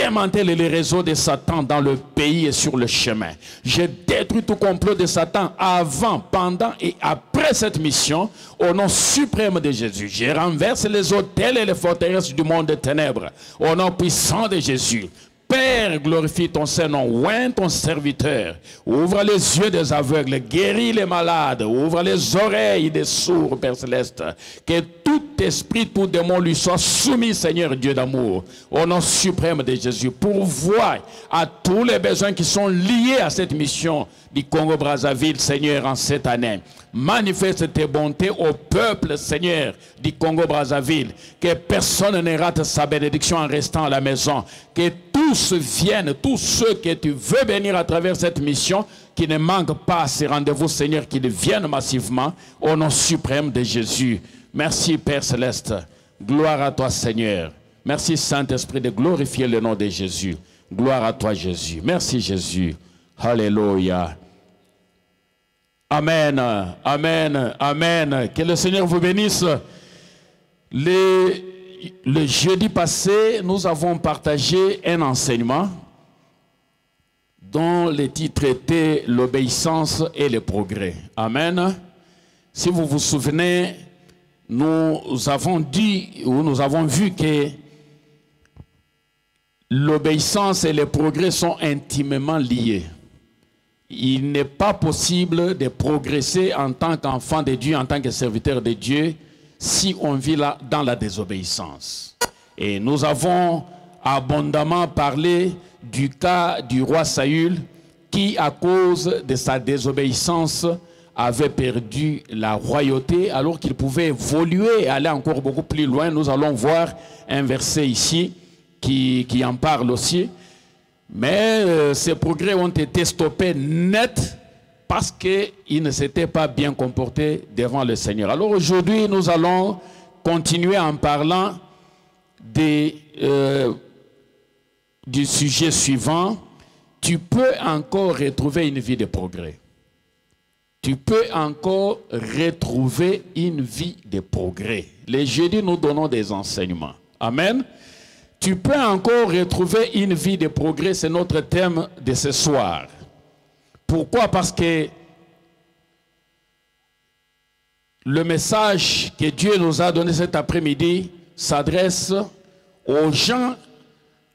démantèle les réseaux de Satan dans le pays et sur le chemin. Je détruis tout complot de Satan avant, pendant et après cette mission au nom suprême de Jésus. Je renverse les hôtels et les forteresses du monde des ténèbres au nom puissant de Jésus. Père, glorifie ton Saint-Nom, oins ton serviteur, ouvre les yeux des aveugles, guéris les malades, ouvre les oreilles des sourds, Père Céleste, que tout esprit, tout démon lui soit soumis, Seigneur Dieu d'amour, au nom suprême de Jésus, pourvoie à tous les besoins qui sont liés à cette mission du Congo-Brazzaville, Seigneur, en cette année. Manifeste tes bontés au peuple, Seigneur, du Congo-Brazzaville. Que personne ne rate sa bénédiction en restant à la maison. Que tous viennent, tous ceux que tu veux bénir à travers cette mission, qui ne manquent pas à ces rendez-vous, Seigneur, qu'ils viennent massivement au nom suprême de Jésus. Merci, Père Céleste. Gloire à toi, Seigneur. Merci, Saint-Esprit, de glorifier le nom de Jésus. Gloire à toi, Jésus. Merci, Jésus. Alléluia. Amen, amen, amen. Que le Seigneur vous bénisse. Le jeudi passé, nous avons partagé un enseignement dont le titre était « L'obéissance et le progrès ». Amen. Si vous vous souvenez, nous avons dit ou nous avons vu que l'obéissance et le progrès sont intimement liés. Il n'est pas possible de progresser en tant qu'enfant de Dieu, en tant que serviteur de Dieu, si on vit là dans la désobéissance. Et nous avons abondamment parlé du cas du roi Saül qui, à cause de sa désobéissance, avait perdu la royauté alors qu'il pouvait évoluer et aller encore beaucoup plus loin. Nous allons voir un verset ici qui en parle aussi. Mais ces progrès ont été stoppés net parce qu'ils ne s'étaient pas bien comportés devant le Seigneur. Alors aujourd'hui, nous allons continuer en parlant du sujet suivant. Tu peux encore retrouver une vie de progrès. Tu peux encore retrouver une vie de progrès. Les jeudis, nous donnons des enseignements. Amen. Tu peux encore retrouver une vie de progrès, c'est notre thème de ce soir. Pourquoi? Parce que le message que Dieu nous a donné cet après-midi s'adresse aux gens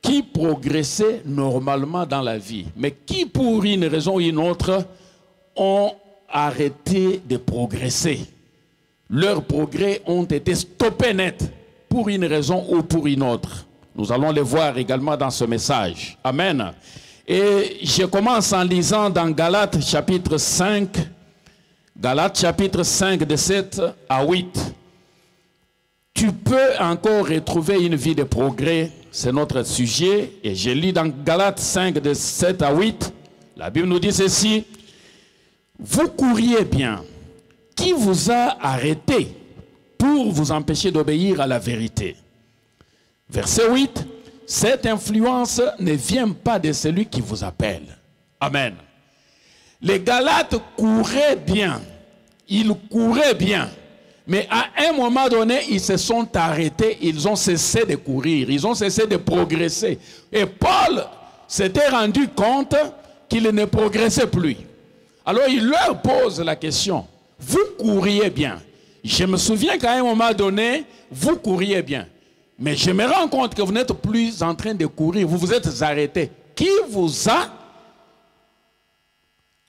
qui progressaient normalement dans la vie, mais qui, pour une raison ou une autre, ont arrêté de progresser. Leurs progrès ont été stoppés net, pour une raison ou pour une autre. Nous allons le voir également dans ce message. Amen. Et je commence en lisant dans Galates chapitre 5. Galates chapitre 5 de 7 à 8. Tu peux encore retrouver une vie de progrès. C'est notre sujet. Et je lis dans Galates 5 de 7 à 8. La Bible nous dit ceci. Vous couriez bien. Qui vous a arrêté pour vous empêcher d'obéir à la vérité? Verset 8, cette influence ne vient pas de celui qui vous appelle. Amen. Les Galates couraient bien. Ils couraient bien. Mais à un moment donné, ils se sont arrêtés. Ils ont cessé de courir. Ils ont cessé de progresser. Et Paul s'était rendu compte qu'il ne progressait plus. Alors il leur pose la question. Vous couriez bien. Je me souviens qu'à un moment donné, vous couriez bien. Mais je me rends compte que vous n'êtes plus en train de courir, vous vous êtes arrêté. Qui vous a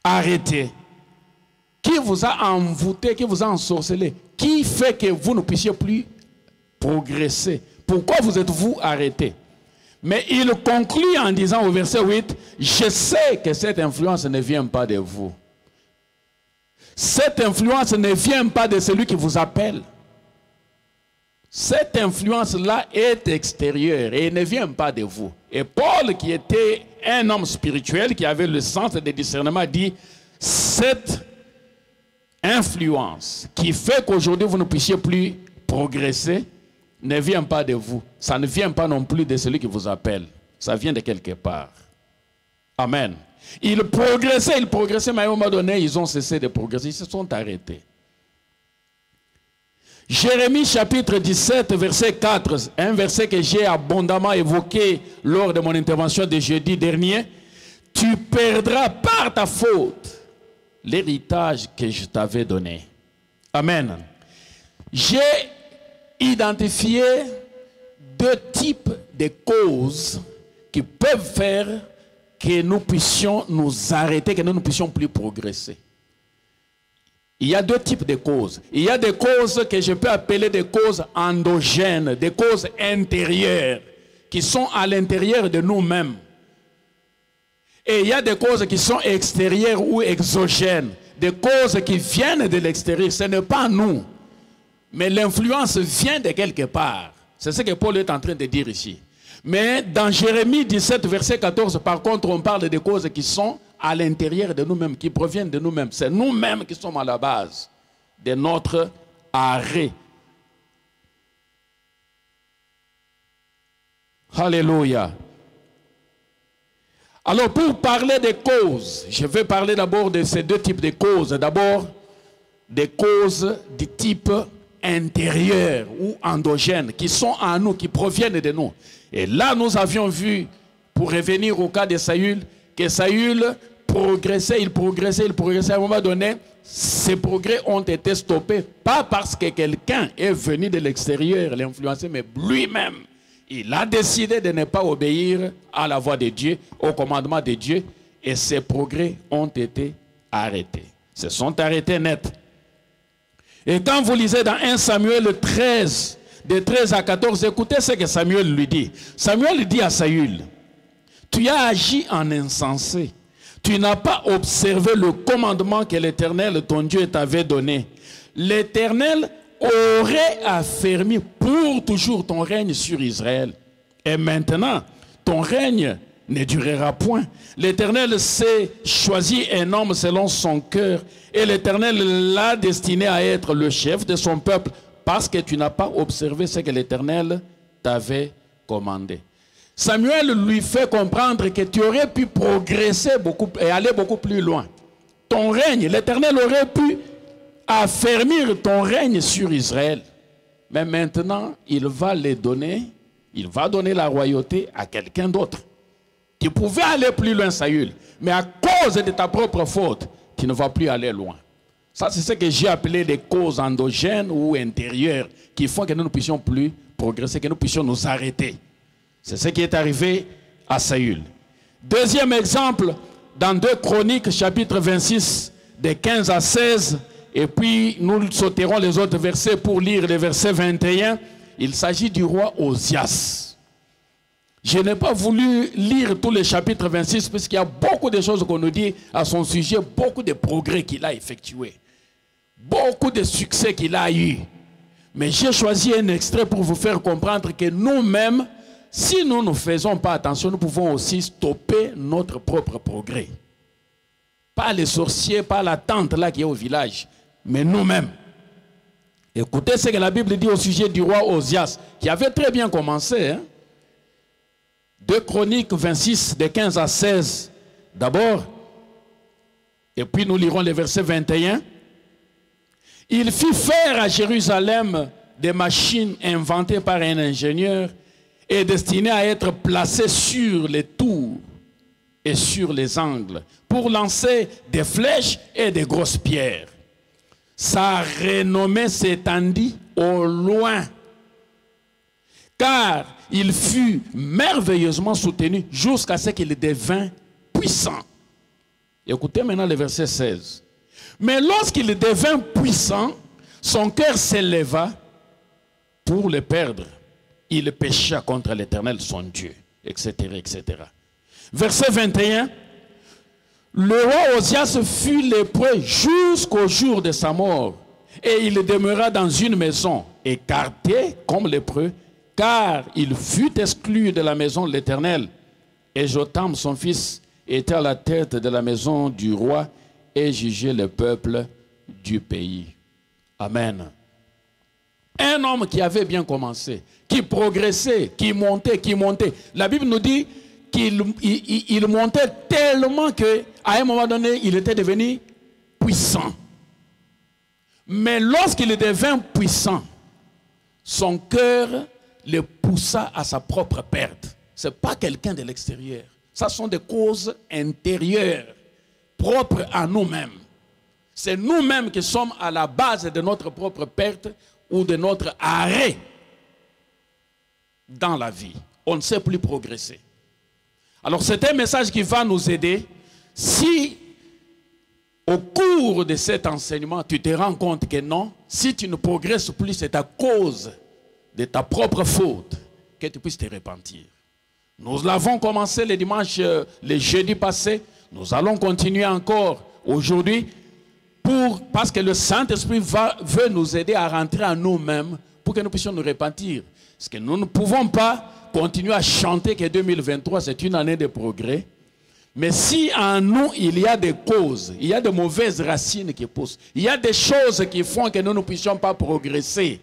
arrêté? Qui vous a envoûté, qui vous a ensorcelé? Qui fait que vous ne puissiez plus progresser? Pourquoi vous êtes-vous arrêté? Mais il conclut en disant au verset 8, je sais que cette influence ne vient pas de vous. Cette influence ne vient pas de celui qui vous appelle. Cette influence-là est extérieure et ne vient pas de vous. Et Paul, qui était un homme spirituel, qui avait le sens de discernement, dit, cette influence qui fait qu'aujourd'hui vous ne puissiez plus progresser, ne vient pas de vous. Ça ne vient pas non plus de celui qui vous appelle. Ça vient de quelque part. Amen. Ils progressaient, mais à un moment donné, ils ont cessé de progresser. Ils se sont arrêtés. Jérémie chapitre 17, verset 4, un verset que j'ai abondamment évoqué lors de mon intervention de jeudi dernier. Tu perdras par ta faute l'héritage que je t'avais donné. Amen. J'ai identifié deux types de causes qui peuvent faire que nous puissions nous arrêter, que nous ne puissions plus progresser. Il y a deux types de causes. Il y a des causes que je peux appeler des causes endogènes, des causes intérieures, qui sont à l'intérieur de nous-mêmes. Et il y a des causes qui sont extérieures ou exogènes, des causes qui viennent de l'extérieur. Ce n'est pas nous, mais l'influence vient de quelque part. C'est ce que Paul est en train de dire ici. Mais dans Jérémie 17, verset 14, par contre, on parle des causes qui sont à l'intérieur de nous-mêmes, qui proviennent de nous-mêmes. C'est nous-mêmes qui sommes à la base de notre arrêt. Alléluia. Alors, pour parler des causes, je vais parler d'abord de ces deux types de causes. D'abord, des causes du type intérieur ou endogène, qui sont en nous, qui proviennent de nous. Et là, nous avions vu, pour revenir au cas de Saül, que Saül progressait, il progressait. À un moment donné, ces progrès ont été stoppés, pas parce que quelqu'un est venu de l'extérieur l'influencer, mais lui-même. Il a décidé de ne pas obéir à la voix de Dieu, au commandement de Dieu, et ces progrès ont été arrêtés. Se sont arrêtés net. Et quand vous lisez dans 1 Samuel 13, de 13 à 14, écoutez ce que Samuel lui dit. Samuel dit à Saül, tu as agi en insensé. Tu n'as pas observé le commandement que l'Éternel, ton Dieu, t'avait donné. L'Éternel aurait affermi pour toujours ton règne sur Israël. Et maintenant, ton règne ne durera point. L'Éternel s'est choisi un homme selon son cœur, et l'Éternel l'a destiné à être le chef de son peuple, parce que tu n'as pas observé ce que l'Éternel t'avait commandé. Samuel lui fait comprendre que tu aurais pu progresser beaucoup et aller beaucoup plus loin. Ton règne, l'Éternel aurait pu affermir ton règne sur Israël. Mais maintenant, il va les donner, il va donner la royauté à quelqu'un d'autre. Tu pouvais aller plus loin, Saül, mais à cause de ta propre faute, tu ne vas plus aller loin. Ça, c'est ce que j'ai appelé des causes endogènes ou intérieures qui font que nous ne puissions plus progresser, que nous puissions nous arrêter. C'est ce qui est arrivé à Saül. Deuxième exemple, dans 2 Chroniques, chapitre 26, de 15 à 16, et puis nous sauterons les autres versets pour lire les versets 21. Il s'agit du roi Osias. Je n'ai pas voulu lire tous les chapitres 26, puisqu'il y a beaucoup de choses qu'on nous dit à son sujet, beaucoup de progrès qu'il a effectués, beaucoup de succès qu'il a eu. Mais j'ai choisi un extrait pour vous faire comprendre que nous-mêmes, si nous ne faisons pas attention, nous pouvons aussi stopper notre propre progrès. Pas les sorciers, pas la tante là qui est au village, mais nous-mêmes. Écoutez ce que la Bible dit au sujet du roi Osias, qui avait très bien commencé. Hein? 2 Chroniques 26, de 15 à 16, d'abord. Et puis nous lirons les versets 21. Il fit faire à Jérusalem des machines inventées par un ingénieur et destinées à être placées sur les tours et sur les angles pour lancer des flèches et des grosses pierres. Sa renommée s'étendit au loin, car il fut merveilleusement soutenu jusqu'à ce qu'il devint puissant. Écoutez maintenant le verset 16. Mais lorsqu'il devint puissant, son cœur s'éleva pour le perdre. Il pécha contre l'Éternel, son Dieu, etc., etc. Verset 21. Le roi Osias fut lépreux jusqu'au jour de sa mort, et il demeura dans une maison, écarté comme lépreux, car il fut exclu de la maison de l'Éternel. Et Jotam, son fils, était à la tête de la maison du roi et jugeait le peuple du pays. Amen. Un homme qui avait bien commencé, qui progressait, qui montait. La Bible nous dit qu'il montait tellement qu'à un moment donné, il était devenu puissant. Mais lorsqu'il devint puissant, son cœur le poussa à sa propre perte. Ce n'est pas quelqu'un de l'extérieur. Ce sont des causes intérieures, propres à nous-mêmes. C'est nous-mêmes qui sommes à la base de notre propre perte ou de notre arrêt dans la vie. On ne sait plus progresser. Alors c'est un message qui va nous aider. Si au cours de cet enseignement, tu te rends compte que non, si tu ne progresses plus, c'est à cause de ta propre faute que tu puisses te repentir. Nous l'avons commencé le dimanche, le jeudi passé. Nous allons continuer encore aujourd'hui parce que le Saint-Esprit veut nous aider à rentrer en nous-mêmes pour que nous puissions nous repentir. Parce que nous ne pouvons pas continuer à chanter que 2023 c'est une année de progrès. Mais si en nous il y a des causes, il y a de mauvaises racines qui poussent, il y a des choses qui font que nous ne puissions pas progresser,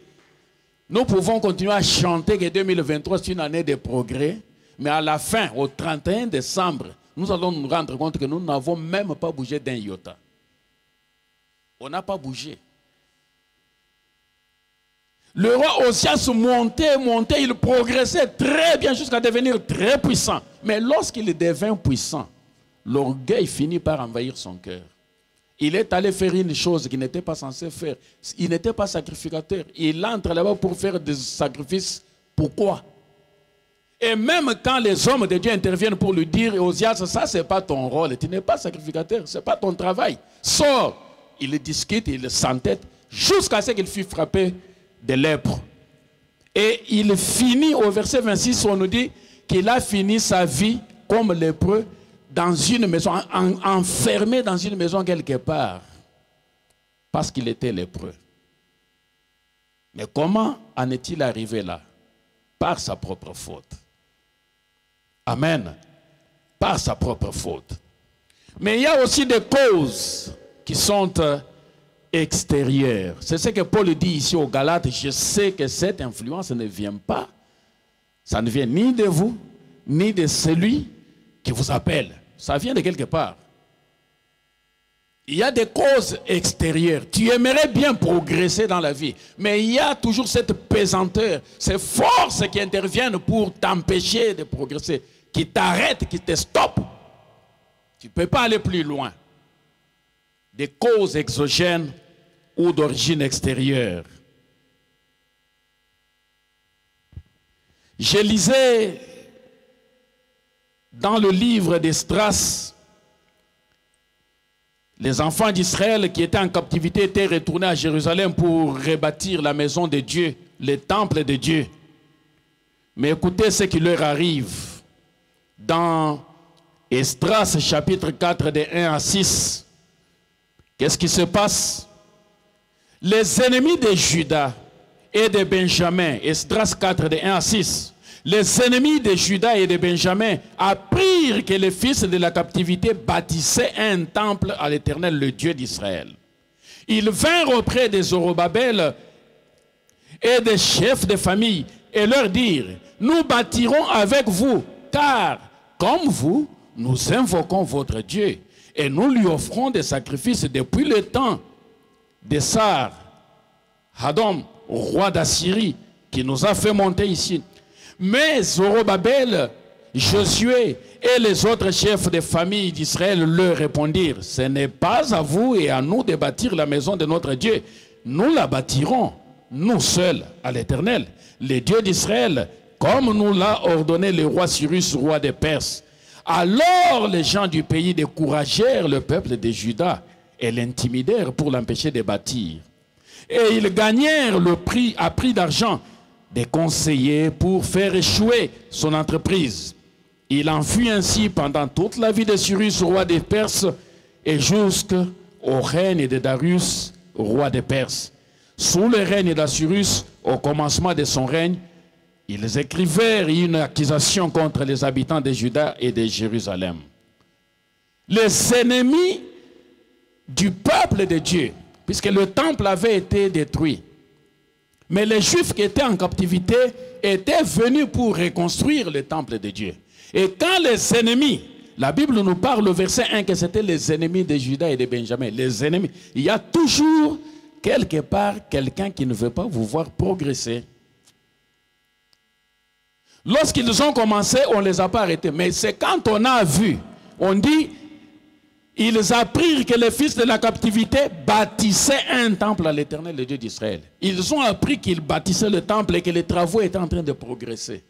nous pouvons continuer à chanter que 2023 c'est une année de progrès. Mais à la fin, au 31 décembre, nous allons nous rendre compte que nous n'avons même pas bougé d'un iota. On n'a pas bougé. Le roi Osias montait, il progressait très bien jusqu'à devenir très puissant. Mais lorsqu'il devint puissant, l'orgueil finit par envahir son cœur. Il est allé faire une chose qu'il n'était pas censé faire. Il n'était pas sacrificateur. Il entre là-bas pour faire des sacrifices. Pourquoi? Et même quand les hommes de Dieu interviennent pour lui dire, Osias, ça c'est pas ton rôle, tu n'es pas sacrificateur, c'est pas ton travail. Sors. Il discute, il s'entête, jusqu'à ce qu'il fût frappé de lèpre. Et il finit, au verset 26, on nous dit qu'il a fini sa vie comme lépreux dans une maison, enfermé dans une maison quelque part, parce qu'il était lépreux. Mais comment en est-il arrivé là? Par sa propre faute. Amen. Par sa propre faute. Mais il y a aussi des causes qui sont extérieures. C'est ce que Paul dit ici aux Galates. Je sais que cette influence ne vient pas. Ça ne vient ni de vous, ni de celui qui vous appelle. Ça vient de quelque part. Il y a des causes extérieures. Tu aimerais bien progresser dans la vie, mais il y a toujours cette pesanteur, ces forces qui interviennent pour t'empêcher de progresser, qui t'arrêtent, qui te stoppent. Tu ne peux pas aller plus loin. Des causes exogènes ou d'origine extérieure. Je lisais dans le livre d'Esdras, les enfants d'Israël qui étaient en captivité étaient retournés à Jérusalem pour rebâtir la maison de Dieu, le temple de Dieu. Mais écoutez ce qui leur arrive dans Esdras chapitre 4 de 1 à 6. Qu'est-ce qui se passe? Les ennemis de Juda et de Benjamin, Esdras 4 de 1 à 6, les ennemis de Juda et de Benjamin apprirent que les fils de la captivité bâtissaient un temple à l'Éternel, le Dieu d'Israël. Ils vinrent auprès des Zorobabel et des chefs de famille et leur dirent, nous bâtirons avec vous, car comme vous, nous invoquons votre Dieu et nous lui offrons des sacrifices depuis le temps de Sar, Hadom, roi d'Assyrie, qui nous a fait monter ici. Mais Zorobabel, Josué et les autres chefs de famille d'Israël leur répondirent, ce n'est pas à vous et à nous de bâtir la maison de notre Dieu. Nous la bâtirons, nous seuls, à l'Éternel, le Dieu d'Israël, comme nous l'a ordonné le roi Cyrus, roi des Perses. Alors les gens du pays découragèrent le peuple de Juda et l'intimidèrent pour l'empêcher de bâtir. Et ils gagnèrent le prix à prix d'argent des conseillers pour faire échouer son entreprise. Il en fut ainsi pendant toute la vie de Cyrus, roi des Perses, et jusqu'au règne de Darius, roi des Perses. Sous le règne d'Assyrus, au commencement de son règne, ils écrivèrent une accusation contre les habitants de Juda et de Jérusalem. Les ennemis du peuple de Dieu, puisque le temple avait été détruit, mais les Juifs qui étaient en captivité étaient venus pour reconstruire le temple de Dieu. Et quand les ennemis, la Bible nous parle au verset 1 que c'était les ennemis de Juda et de Benjamin, les ennemis, il y a toujours quelque part quelqu'un qui ne veut pas vous voir progresser. Lorsqu'ils ont commencé, on ne les a pas arrêtés. Mais c'est quand on a vu, on dit, ils apprirent que les fils de la captivité bâtissaient un temple à l'Éternel, le Dieu d'Israël. Ils ont appris qu'ils bâtissaient le temple et que les travaux étaient en train de progresser.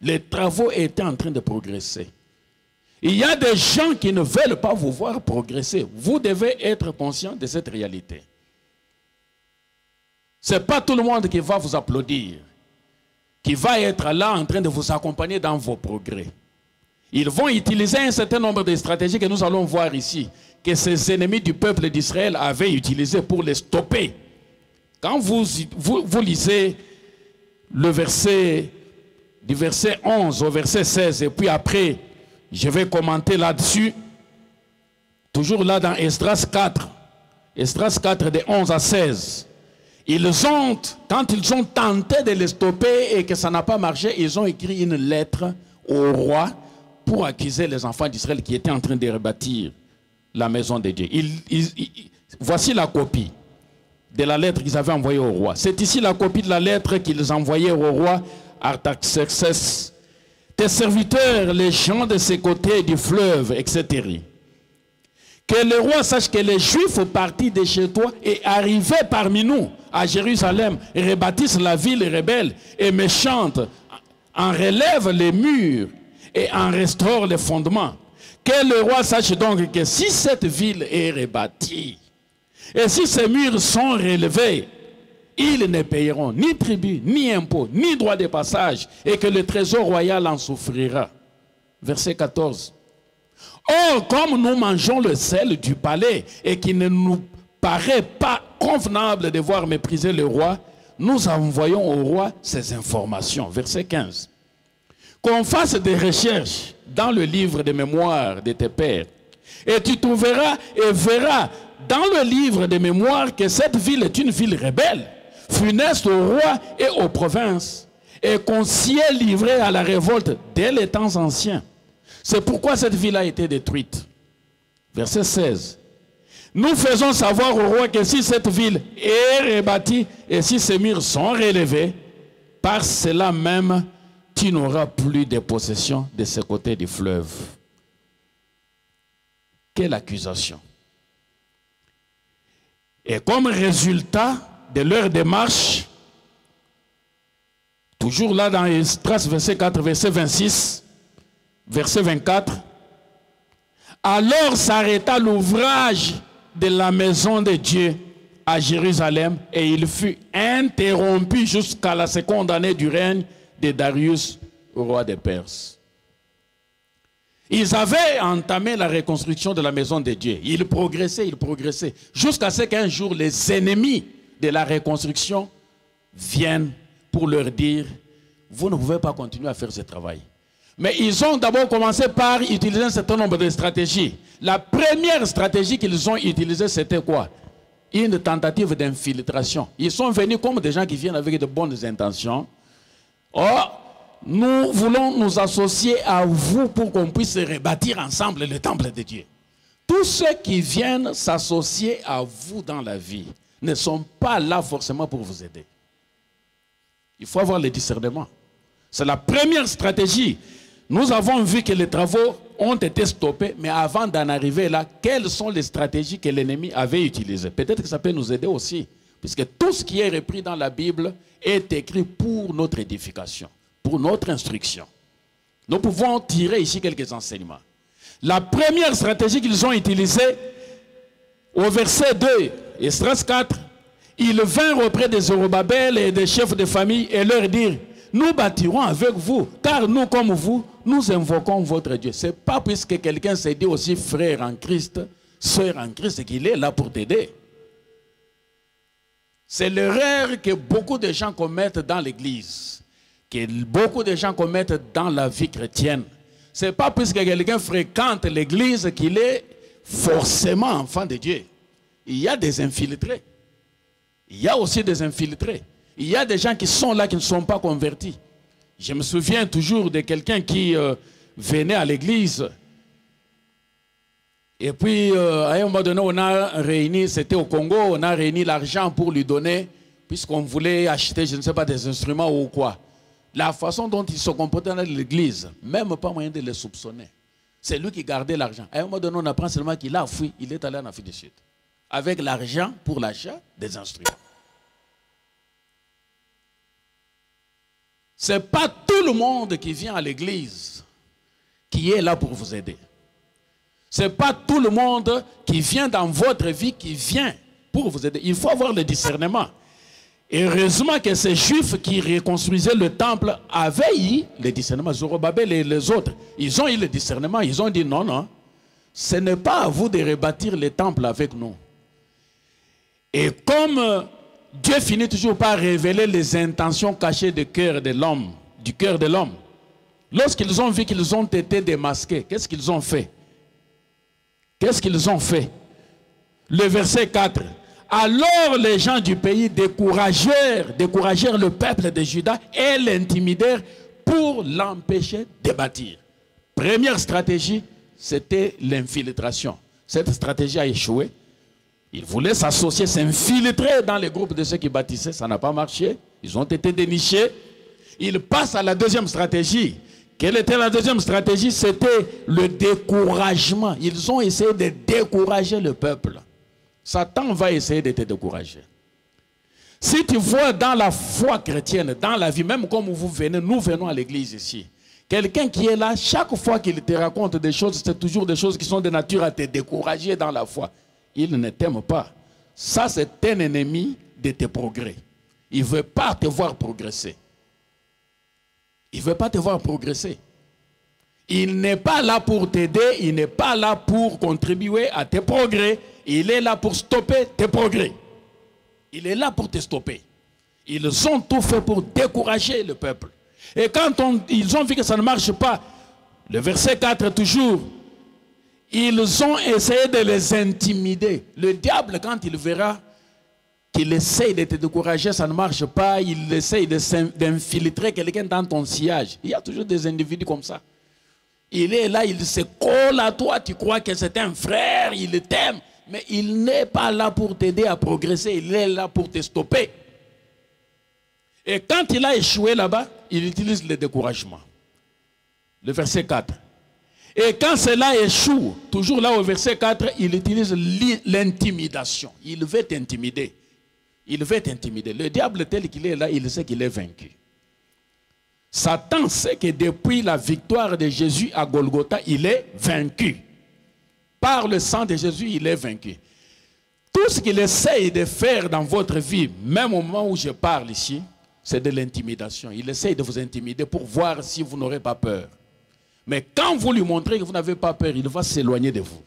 Les travaux étaient en train de progresser. Il y a des gens qui ne veulent pas vous voir progresser. Vous devez être conscient de cette réalité. Ce n'est pas tout le monde qui va vous applaudir, qui va être là en train de vous accompagner dans vos progrès. Ils vont utiliser un certain nombre de stratégies que nous allons voir ici, que ces ennemis du peuple d'Israël avaient utilisées pour les stopper. Quand vous lisez le verset, du verset 11 au verset 16, et puis après, je vais commenter là-dessus, toujours là dans Esdras 4, Esdras 4 de 11 à 16. Quand ils ont tenté de les stopper et que ça n'a pas marché, ils ont écrit une lettre au roi pour accuser les enfants d'Israël qui étaient en train de rebâtir la maison de Dieu. Voici la copie de la lettre qu'ils avaient envoyée au roi. C'est ici la copie de la lettre qu'ils envoyaient au roi Artaxerxès. Tes serviteurs, les gens de ces côtés du fleuve, etc. Que le roi sache que les Juifs partis de chez toi et arrivés parmi nous à Jérusalem rebâtissent la ville rebelle et méchante, en relèvent les murs et en restaurent les fondements. Que le roi sache donc que si cette ville est rebâtie et si ces murs sont relevés, ils ne payeront ni tribut, ni impôt, ni droit de passage, et que le trésor royal en souffrira. Verset 14. Or, comme nous mangeons le sel du palais et qu'il ne nous paraît pas convenable de voir mépriser le roi, nous envoyons au roi ces informations. Verset 15. Qu'on fasse des recherches dans le livre de mémoire de tes pères, et tu trouveras et verras dans le livre de mémoire que cette ville est une ville rebelle, funeste au roi et aux provinces, et qu'on s'y est livré à la révolte dès les temps anciens. C'est pourquoi cette ville a été détruite. Verset 16. Nous faisons savoir au roi que si cette ville est rebâtie et si ses murs sont relevés, par cela même, tu n'auras plus de possession de ce côté du fleuve. Quelle accusation! Et comme résultat de leur démarche, toujours là dans Esdras verset 4, verset 26, verset 24, alors s'arrêta l'ouvrage de la maison de Dieu à Jérusalem et il fut interrompu jusqu'à la seconde année du règne de Darius, roi des Perses. Ils avaient entamé la reconstruction de la maison de Dieu. Ils progressaient, jusqu'à ce qu'un jour les ennemis de la reconstruction viennent pour leur dire « Vous ne pouvez pas continuer à faire ce travail ». Mais ils ont d'abord commencé par utiliser un certain nombre de stratégies. La première stratégie qu'ils ont utilisée, c'était quoi? Une tentative d'infiltration. Ils sont venus comme des gens qui viennent avec de bonnes intentions. Or, nous voulons nous associer à vous pour qu'on puisse rebâtir ensemble le temple de Dieu. Tous ceux qui viennent s'associer à vous dans la vie ne sont pas là forcément pour vous aider. Il faut avoir le discernement. C'est la première stratégie. Nous avons vu que les travaux ont été stoppés, mais avant d'en arriver là, quelles sont les stratégies que l'ennemi avait utilisées? Peut-être que ça peut nous aider aussi, puisque tout ce qui est repris dans la Bible est écrit pour notre édification, pour notre instruction. Nous pouvons tirer ici quelques enseignements. La première stratégie qu'ils ont utilisée, au verset 2, Esdras 4, ils vinrent auprès des Zorobabel et des chefs de famille et leur dirent: nous bâtirons avec vous, car nous comme vous, nous invoquons votre Dieu. Ce n'est pas puisque quelqu'un s'est dit aussi frère en Christ, sœur en Christ, qu'il est là pour t'aider. C'est l'erreur que beaucoup de gens commettent dans l'église, que beaucoup de gens commettent dans la vie chrétienne. Ce n'est pas puisque quelqu'un fréquente l'église qu'il est forcément enfant de Dieu. Il y a des infiltrés. Il y a aussi des infiltrés. Il y a des gens qui sont là, qui ne sont pas convertis. Je me souviens toujours de quelqu'un qui venait à l'église. Et puis, à un moment donné, on a réuni, c'était au Congo, on a réuni l'argent pour lui donner, puisqu'on voulait acheter, je ne sais pas, des instruments ou quoi. La façon dont ils se comportaient dans l'église, même pas moyen de les soupçonner. C'est lui qui gardait l'argent. À un moment donné, on apprend seulement qu'il a fui, il est allé en Afrique du Sud. Avec l'argent pour l'achat des instruments. Ce n'est pas tout le monde qui vient à l'église qui est là pour vous aider. Ce n'est pas tout le monde qui vient dans votre vie qui vient pour vous aider. Il faut avoir le discernement. Et heureusement que ces Juifs qui reconstruisaient le temple avaient eu le discernement. Zorobabel et les autres, ils ont eu le discernement. Ils ont dit non, non, ce n'est pas à vous de rebâtir le temple avec nous. Et comme Dieu finit toujours par révéler les intentions cachées du cœur de l'homme, lorsqu'ils ont vu qu'ils ont été démasqués, qu'est-ce qu'ils ont fait? Qu'est-ce qu'ils ont fait? Le verset 4. Alors les gens du pays découragèrent le peuple de Juda et l'intimidèrent pour l'empêcher de bâtir. Première stratégie, c'était l'infiltration. Cette stratégie a échoué. Ils voulaient s'associer, s'infiltrer dans les groupes de ceux qui bâtissaient. Ça n'a pas marché. Ils ont été dénichés. Ils passent à la deuxième stratégie. Quelle était la deuxième stratégie? C'était le découragement. Ils ont essayé de décourager le peuple. Satan va essayer de te décourager. Si tu vois dans la foi chrétienne, dans la vie, même comme vous venez, nous venons à l'église ici, quelqu'un qui est là, chaque fois qu'il te raconte des choses, c'est toujours des choses qui sont de nature à te décourager dans la foi. Il ne t'aime pas. Ça, c'est un ennemi de tes progrès. Il ne veut pas te voir progresser. Il ne veut pas te voir progresser. Il n'est pas là pour t'aider, il n'est pas là pour contribuer à tes progrès. Il est là pour stopper tes progrès. Il est là pour te stopper. Ils ont tout fait pour décourager le peuple. Et quand ils ont vu que ça ne marche pas, le verset 4 toujours, ils ont essayé de les intimider. Le diable, quand il verra qu'il essaye de te décourager, ça ne marche pas, il essaye d'infiltrer quelqu'un dans ton sillage. Il y a toujours des individus comme ça. Il est là, il se colle à toi, tu crois que c'est un frère, il t'aime. Mais il n'est pas là pour t'aider à progresser, il est là pour te stopper. Et quand il a échoué là-bas, il utilise le découragement. Le verset 4. Et quand cela échoue, toujours là au verset 4, il utilise l'intimidation. Il veut t'intimider. Il veut t'intimider. Le diable tel qu'il est là, il sait qu'il est vaincu. Satan sait que depuis la victoire de Jésus à Golgotha, il est vaincu. Par le sang de Jésus, il est vaincu. Tout ce qu'il essaye de faire dans votre vie, même au moment où je parle ici, c'est de l'intimidation. Il essaye de vous intimider pour voir si vous n'aurez pas peur. Mais quand vous lui montrez que vous n'avez pas peur, il va s'éloigner de vous.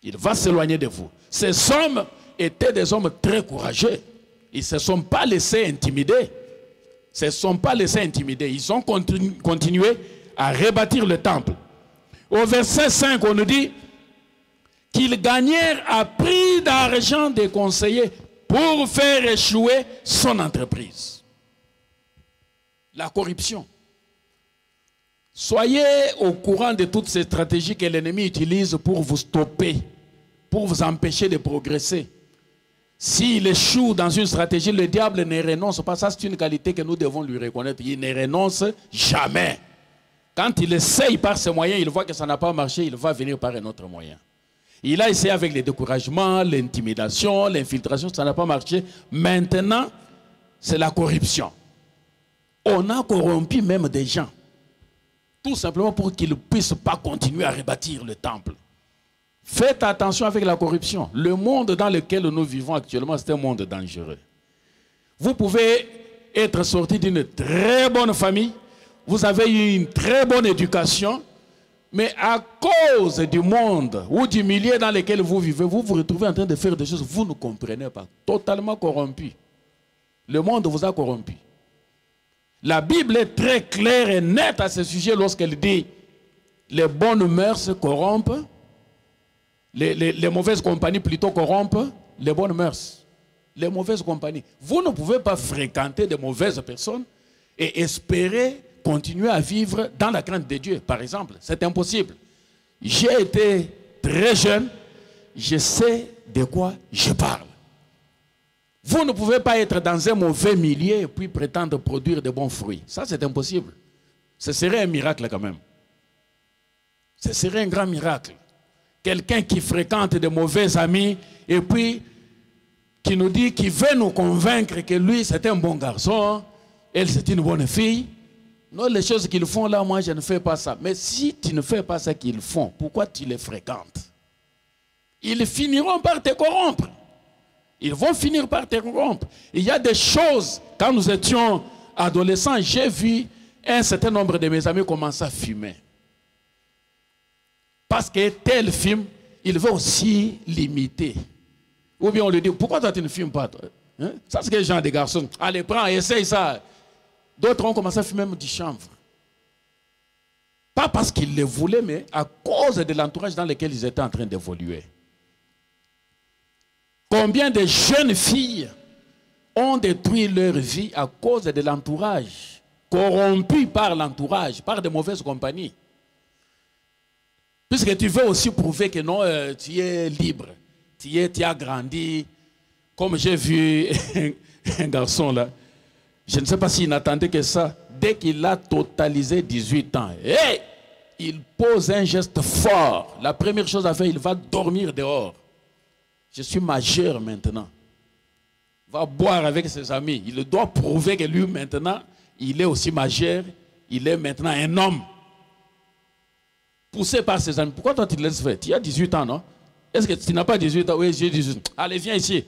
Il va s'éloigner de vous. Ces hommes étaient des hommes très courageux. Ils ne se sont pas laissés intimider. Ils ne se sont pas laissés intimider. Ils ont continué à rebâtir le temple. Au verset 5, on nous dit qu'ils gagnèrent à prix d'argent des conseillers pour faire échouer son entreprise. La corruption. Soyez au courant de toutes ces stratégies que l'ennemi utilise pour vous stopper, pour vous empêcher de progresser. S'il échoue dans une stratégie, le diable ne renonce pas. Ça, c'est une qualité que nous devons lui reconnaître. Il ne renonce jamais. Quand il essaye par ses moyens, il voit que ça n'a pas marché, il va venir par un autre moyen. Il a essayé avec le découragement, l'intimidation, l'infiltration, ça n'a pas marché. Maintenant, c'est la corruption. On a corrompu même des gens. Tout simplement pour qu'ils ne puissent pas continuer à rebâtir le temple. Faites attention avec la corruption. Le monde dans lequel nous vivons actuellement, c'est un monde dangereux. Vous pouvez être sorti d'une très bonne famille, vous avez eu une très bonne éducation, mais à cause du monde ou du milieu dans lequel vous vivez, vous vous retrouvez en train de faire des choses que vous ne comprenez pas. Totalement corrompu. Le monde vous a corrompu. La Bible est très claire et nette à ce sujet lorsqu'elle dit les bonnes mœurs corrompent, les mauvaises compagnies plutôt corrompent les bonnes mœurs. Les mauvaises compagnies. Vous ne pouvez pas fréquenter de mauvaises personnes et espérer continuer à vivre dans la crainte de Dieu, par exemple. C'est impossible. J'ai été très jeune, je sais de quoi je parle. Vous ne pouvez pas être dans un mauvais milieu et puis prétendre produire de bons fruits. Ça, c'est impossible. Ce serait un miracle quand même. Ce serait un grand miracle. Quelqu'un qui fréquente de mauvais amis et puis qui nous dit qu'il veut nous convaincre que lui, c'est un bon garçon, elle, c'est une bonne fille. Non, les choses qu'ils font là, moi, je ne fais pas ça. Mais si tu ne fais pas ça qu'ils font, pourquoi tu les fréquentes? Ils finiront par te corrompre. Ils vont finir par te corrompre. Il y a des choses, quand nous étions adolescents, j'ai vu un certain nombre de mes amis commencer à fumer. Parce que tel film, il veut aussi l'imiter. Ou bien on lui dit, pourquoi toi tu ne fumes pas? Toi, hein? Ça c'est que les gens des garçons. Allez, prends, essaye ça. D'autres ont commencé à fumer même du chanvre. Pas parce qu'ils le voulaient, mais à cause de l'entourage dans lequel ils étaient en train d'évoluer. Combien de jeunes filles ont détruit leur vie à cause de l'entourage, corrompues par l'entourage, par de mauvaises compagnies. Puisque tu veux aussi prouver que non, tu es libre, tu as grandi. Comme j'ai vu un garçon là, je ne sais pas s'il n'attendait que ça, dès qu'il a totalisé 18 ans, hey, il pose un geste fort. La première chose à faire, il va dormir dehors. Je suis majeur maintenant. Il va boire avec ses amis. Il doit prouver que lui maintenant, il est aussi majeur. Il est maintenant un homme. Poussé par ses amis. Pourquoi toi tu te laisses faire? Tu as 18 ans, non? Est-ce que tu n'as pas 18 ans? Oui, j'ai 18 ans. Allez, viens ici.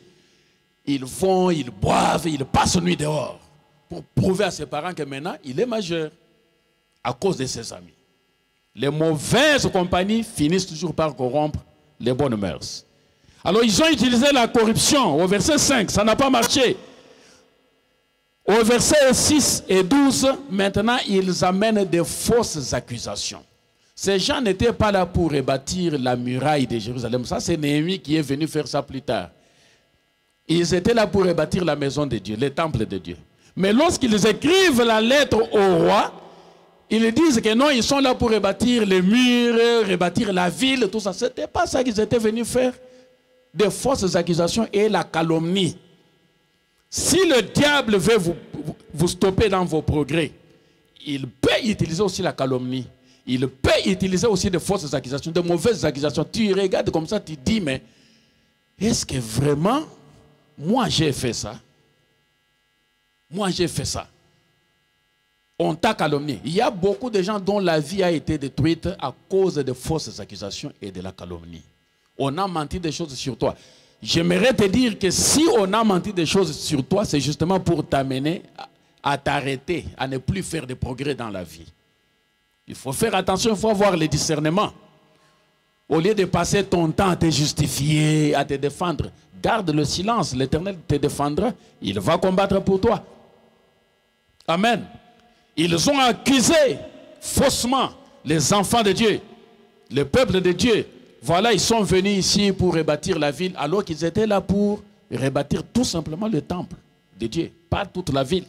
Ils vont, ils boivent, ils passent la nuit dehors. Pour prouver à ses parents que maintenant, il est majeur. À cause de ses amis. Les mauvaises compagnies finissent toujours par corrompre les bonnes mœurs. Alors ils ont utilisé la corruption au verset 5, ça n'a pas marché. Au verset 6 et 12, maintenant ils amènent des fausses accusations. Ces gens n'étaient pas là pour rebâtir la muraille de Jérusalem. Ça c'est Néhémie qui est venu faire ça plus tard. Ils étaient là pour rebâtir la maison de Dieu, le temple de Dieu. Mais lorsqu'ils écrivent la lettre au roi, ils disent que non, ils sont là pour rebâtir les murs, rebâtir la ville, tout ça. Ce n'était pas ça qu'ils étaient venus faire. Des fausses accusations et la calomnie. Si le diable veut vous stopper dans vos progrès, il peut utiliser aussi la calomnie. Il peut utiliser aussi de fausses accusations, de mauvaises accusations. Tu regardes comme ça, tu dis, mais est-ce que vraiment, moi j'ai fait ça? Moi j'ai fait ça. On t'a calomnié. Il y a beaucoup de gens dont la vie a été détruite à cause de fausses accusations et de la calomnie. On a menti des choses sur toi. J'aimerais te dire que si on a menti des choses sur toi, c'est justement pour t'amener à t'arrêter, à ne plus faire de progrès dans la vie. Il faut faire attention, il faut avoir le discernement. Au lieu de passer ton temps à te justifier, à te défendre, garde le silence, l'Éternel te défendra, il va combattre pour toi. Amen. Ils ont accusé faussement les enfants de Dieu, le peuple de Dieu. Voilà, ils sont venus ici pour rebâtir la ville, alors qu'ils étaient là pour rebâtir tout simplement le temple de Dieu, pas toute la ville.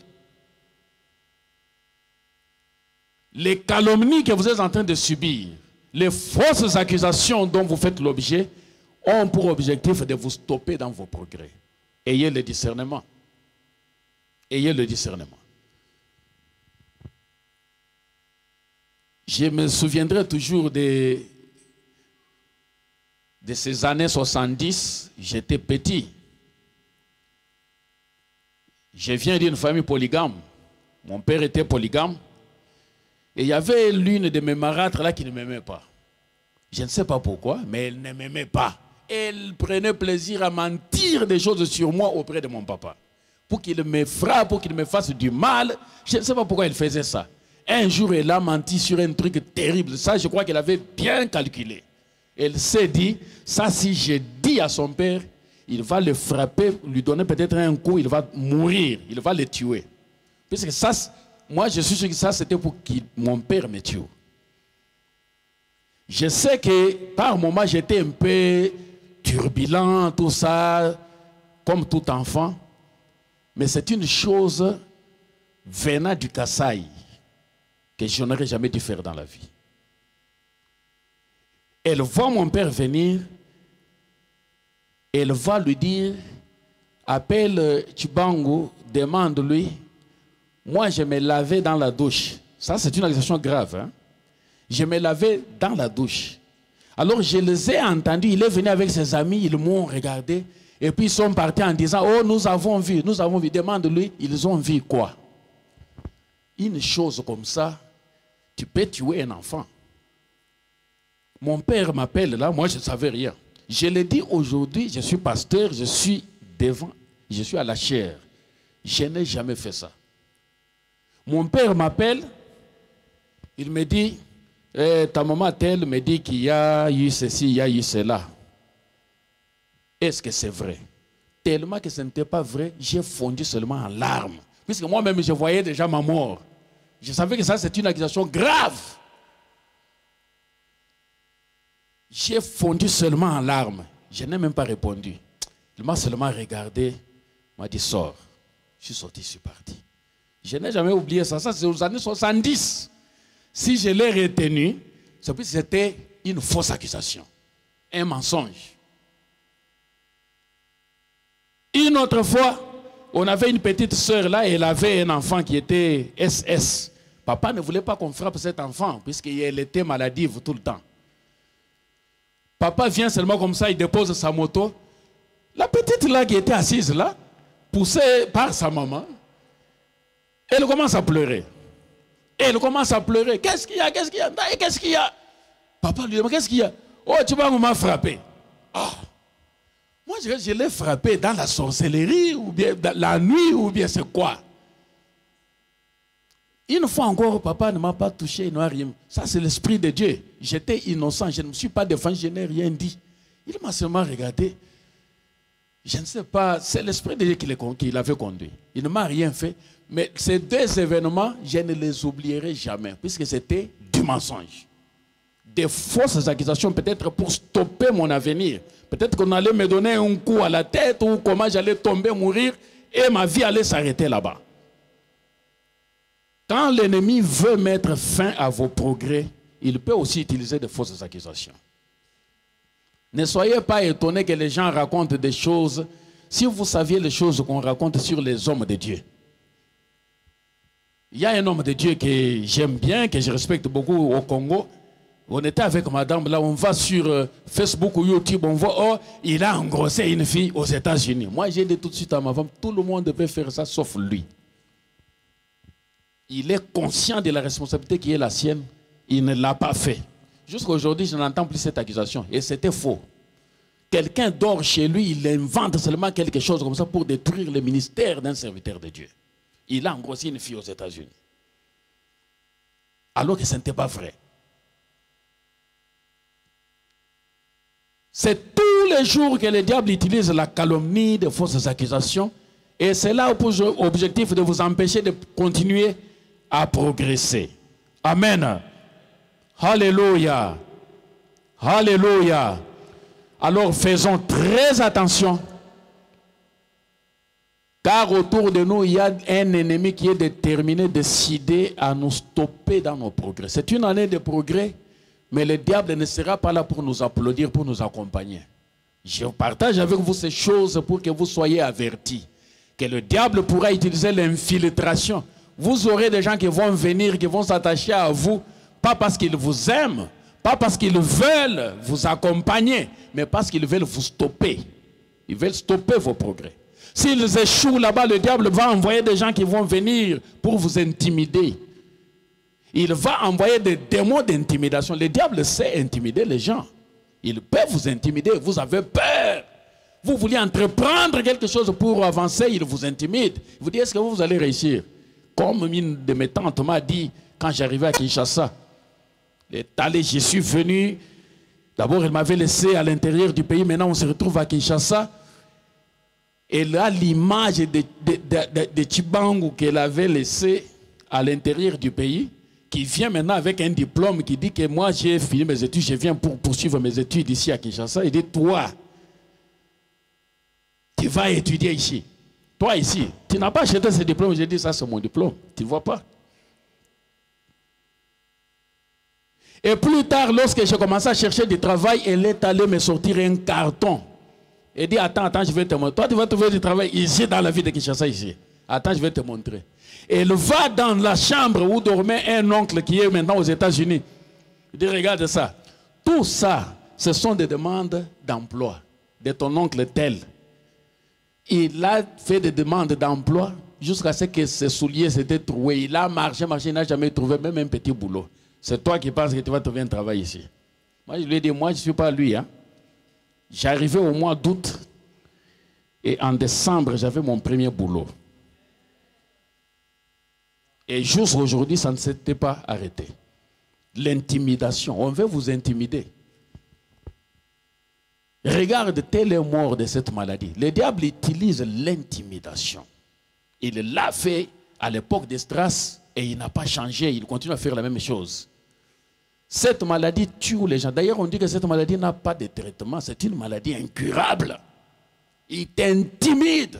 Les calomnies que vous êtes en train de subir, les fausses accusations dont vous faites l'objet, ont pour objectif de vous stopper dans vos progrès. Ayez le discernement. Ayez le discernement. Je me souviendrai toujours de ces années 70, j'étais petit. Je viens d'une famille polygame. Mon père était polygame. Et il y avait l'une de mes marâtres là qui ne m'aimait pas. Je ne sais pas pourquoi, mais elle ne m'aimait pas. Elle prenait plaisir à mentir des choses sur moi auprès de mon papa. Pour qu'il me frappe, pour qu'il me fasse du mal. Je ne sais pas pourquoi elle faisait ça. Un jour, elle a menti sur un truc terrible. Ça, je crois qu'elle avait bien calculé. Elle s'est dit, ça si je dis à son père, il va le frapper, lui donner peut-être un coup, il va mourir, il va le tuer. Puisque ça, moi je suis sûr que ça c'était pour que mon père me tue. Je sais que par moments j'étais un peu turbulent, tout ça, comme tout enfant. Mais c'est une chose venant du Kasaï que je n'aurais jamais dû faire dans la vie. Elle voit mon père venir, elle va lui dire appelle Chibangu, demande-lui, moi je me lavais dans la douche. Ça c'est une accusation grave. Hein? Je me lavais dans la douche. Alors je les ai entendus, il est venu avec ses amis, ils m'ont regardé, et puis ils sont partis en disant, oh nous avons vu, demande-lui, ils ont vu quoi? Une chose comme ça, tu peux tuer un enfant. Mon père m'appelle là, moi je ne savais rien. Je l'ai dit aujourd'hui, je suis pasteur, je suis devant, je suis à la chaire. Je n'ai jamais fait ça. Mon père m'appelle, il me dit, ta maman telle me dit qu'il y a eu ceci, il y a eu cela. Est-ce que c'est vrai? Tellement que ce n'était pas vrai, j'ai fondu seulement en larmes. Puisque moi-même, je voyais déjà ma mort. Je savais que ça, c'est une accusation grave. J'ai fondu seulement en larmes. Je n'ai même pas répondu. Il m'a seulement regardé, il m'a dit, sors. Je suis sorti, je suis parti. Je n'ai jamais oublié ça. Ça, c'est aux années 70. Si je l'ai retenu, c'est parce que c'était une fausse accusation. Un mensonge. Une autre fois, on avait une petite sœur là, elle avait un enfant qui était SS. Papa ne voulait pas qu'on frappe cet enfant, puisqu'elle était maladive tout le temps. Papa vient seulement comme ça, il dépose sa moto. La petite là qui était assise là, poussée par sa maman, elle commence à pleurer. Elle commence à pleurer. Qu'est-ce qu'il y a? Qu'est-ce qu'il y a? Qu'est-ce qu'il y a? Papa lui demande, qu'est-ce qu'il y a? Oh, tu vas m'as frappé. Ah. Moi, je l'ai frappé dans la sorcellerie, ou bien dans la nuit, ou bien c'est quoi? Une fois encore, papa ne m'a pas touché, il n'a rien. Ça, c'est l'esprit de Dieu. J'étais innocent, je ne me suis pas défendu, je n'ai rien dit. Il m'a seulement regardé. Je ne sais pas, c'est l'esprit de Dieu qui l'avait conduit. Il ne m'a rien fait. Mais ces deux événements, je ne les oublierai jamais, puisque c'était du mensonge. Des fausses accusations, peut-être pour stopper mon avenir. Peut-être qu'on allait me donner un coup à la tête, ou comment j'allais tomber, mourir, et ma vie allait s'arrêter là-bas. Quand l'ennemi veut mettre fin à vos progrès, il peut aussi utiliser de fausses accusations. Ne soyez pas étonnés que les gens racontent des choses, si vous saviez les choses qu'on raconte sur les hommes de Dieu. Il y a un homme de Dieu que j'aime bien, que je respecte beaucoup au Congo. On était avec madame, là on va sur Facebook ou YouTube, on voit, oh, il a engrossé une fille aux États-Unis. Moi j'ai dit tout de suite à ma femme, tout le monde peut faire ça sauf lui. Il est conscient de la responsabilité qui est la sienne, il ne l'a pas fait. Jusqu'à aujourd'hui, je n'entends plus cette accusation. Et c'était faux. Quelqu'un dort chez lui, il invente seulement quelque chose comme ça pour détruire le ministère d'un serviteur de Dieu. Il a engrossé une fille aux États-Unis. Alors que ce n'était pas vrai. C'est tous les jours que le diable utilise la calomnie, de fausses accusations. Et c'est là pour l'objectif de vous empêcher de continuer à progresser. Amen. Alléluia. Alléluia. Alors faisons très attention. Car autour de nous, il y a un ennemi qui est déterminé, décidé à nous stopper dans nos progrès. C'est une année de progrès, mais le diable ne sera pas là pour nous applaudir, pour nous accompagner. Je partage avec vous ces choses pour que vous soyez avertis. Que le diable pourra utiliser l'infiltration. Vous aurez des gens qui vont venir, qui vont s'attacher à vous, pas parce qu'ils vous aiment, pas parce qu'ils veulent vous accompagner, mais parce qu'ils veulent vous stopper. Ils veulent stopper vos progrès. S'ils échouent là-bas, le diable va envoyer des gens qui vont venir pour vous intimider. Il va envoyer des démons d'intimidation. Le diable sait intimider les gens. Il peut vous intimider, vous avez peur. Vous vouliez entreprendre quelque chose pour avancer, il vous intimide. Il vous dit, est-ce que vous allez réussir? Comme une de mes tantes m'a dit quand j'arrivais à Kinshasa. Je suis venu, d'abord elle m'avait laissé à l'intérieur du pays, maintenant on se retrouve à Kinshasa. Elle a l'image de Chibangu qu'elle avait laissé à l'intérieur du pays, qui vient maintenant avec un diplôme qui dit que moi j'ai fini mes études, je viens pour poursuivre mes études ici à Kinshasa. Il dit, toi, tu vas étudier ici. Toi ici, tu n'as pas acheté ce diplôme. J'ai dit, ça c'est mon diplôme. Tu ne vois pas. Et plus tard, lorsque j'ai commencé à chercher du travail, elle est allée me sortir un carton Et dit, attends, je vais te montrer. Toi, tu vas trouver du travail ici, dans la ville de Kinshasa, ici. Attends, je vais te montrer. Et il va dans la chambre où dormait un oncle qui est maintenant aux États-Unis. Il dit, regarde ça. Tout ça, ce sont des demandes d'emploi de ton oncle tel. Il a fait des demandes d'emploi jusqu'à ce que ses souliers s'étaient troués. Il a marché, il n'a jamais trouvé même un petit boulot. C'est toi qui penses que tu vas trouver un travail ici. Moi, je lui ai dit, moi, je ne suis pas lui. Hein. J'arrivais au mois d'août et en décembre, j'avais mon premier boulot. Et jusqu'aujourd'hui, ça ne s'était pas arrêté. L'intimidation, on veut vous intimider. Regarde, tel est mort de cette maladie. Le diable utilise l'intimidation. Il l'a fait à l'époque d'Esdras et il n'a pas changé. Il continue à faire la même chose. Cette maladie tue les gens. D'ailleurs, on dit que cette maladie n'a pas de traitement. C'est une maladie incurable. Il t'intimide.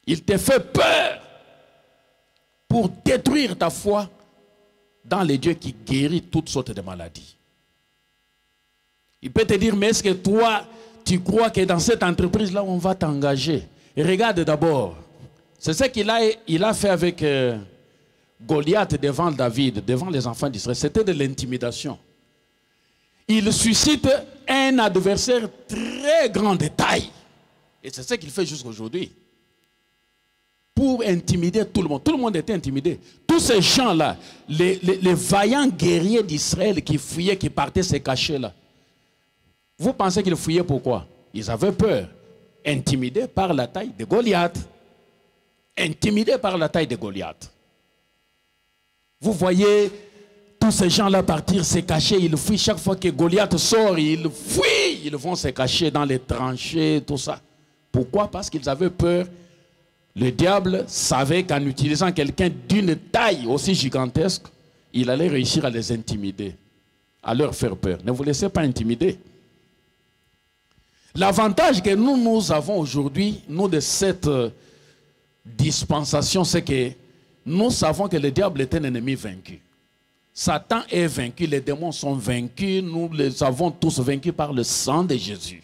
Il te fait peur pour détruire ta foi dans les dieux qui guérit toutes sortes de maladies. Il peut te dire, mais est-ce que toi, tu crois que dans cette entreprise-là, on va t'engager? Regarde d'abord. C'est ce qu'il a fait avec Goliath devant David, devant les enfants d'Israël. C'était de l'intimidation. Il suscite un adversaire très grand de taille. Et c'est ce qu'il fait jusqu'aujourd'hui. Pour intimider tout le monde. Tout le monde était intimidé. Tous ces gens-là, les vaillants guerriers d'Israël qui fuyaient, qui partaient se cacher là. Vous pensez qu'ils fuyaient pourquoi? Ils avaient peur. Intimidés par la taille de Goliath. Intimidés par la taille de Goliath. Vous voyez tous ces gens-là partir se cacher. Ils fuient chaque fois que Goliath sort. Ils fuient. Ils vont se cacher dans les tranchées, tout ça. Pourquoi? Parce qu'ils avaient peur. Le diable savait qu'en utilisant quelqu'un d'une taille aussi gigantesque, il allait réussir à les intimider, à leur faire peur. Ne vous laissez pas intimider. L'avantage que nous avons aujourd'hui, nous de cette dispensation, c'est que nous savons que le diable est un ennemi vaincu. Satan est vaincu, les démons sont vaincus, nous les avons tous vaincus par le sang de Jésus.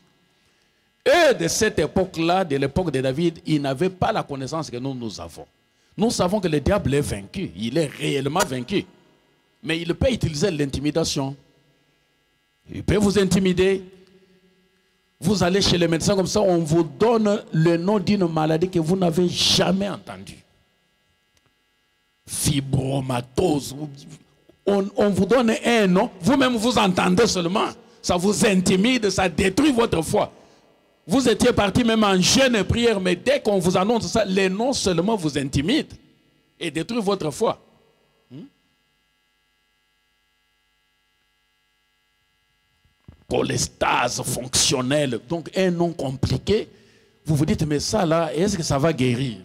Eux, de cette époque-là, de l'époque de David, ils n'avaient pas la connaissance que nous avons. Nous savons que le diable est vaincu, il est réellement vaincu. Mais il peut utiliser l'intimidation. Il peut vous intimider. Vous allez chez le médecin comme ça, on vous donne le nom d'une maladie que vous n'avez jamais entendue. Fibromatose. On vous donne un nom, vous-même vous entendez seulement. Ça vous intimide, ça détruit votre foi. Vous étiez parti même en jeûne et prière, mais dès qu'on vous annonce ça, les noms seulement vous intimident et détruisent votre foi. Cholestase fonctionnelle, donc un nom compliqué. Vous vous dites, mais ça là, est-ce que ça va guérir?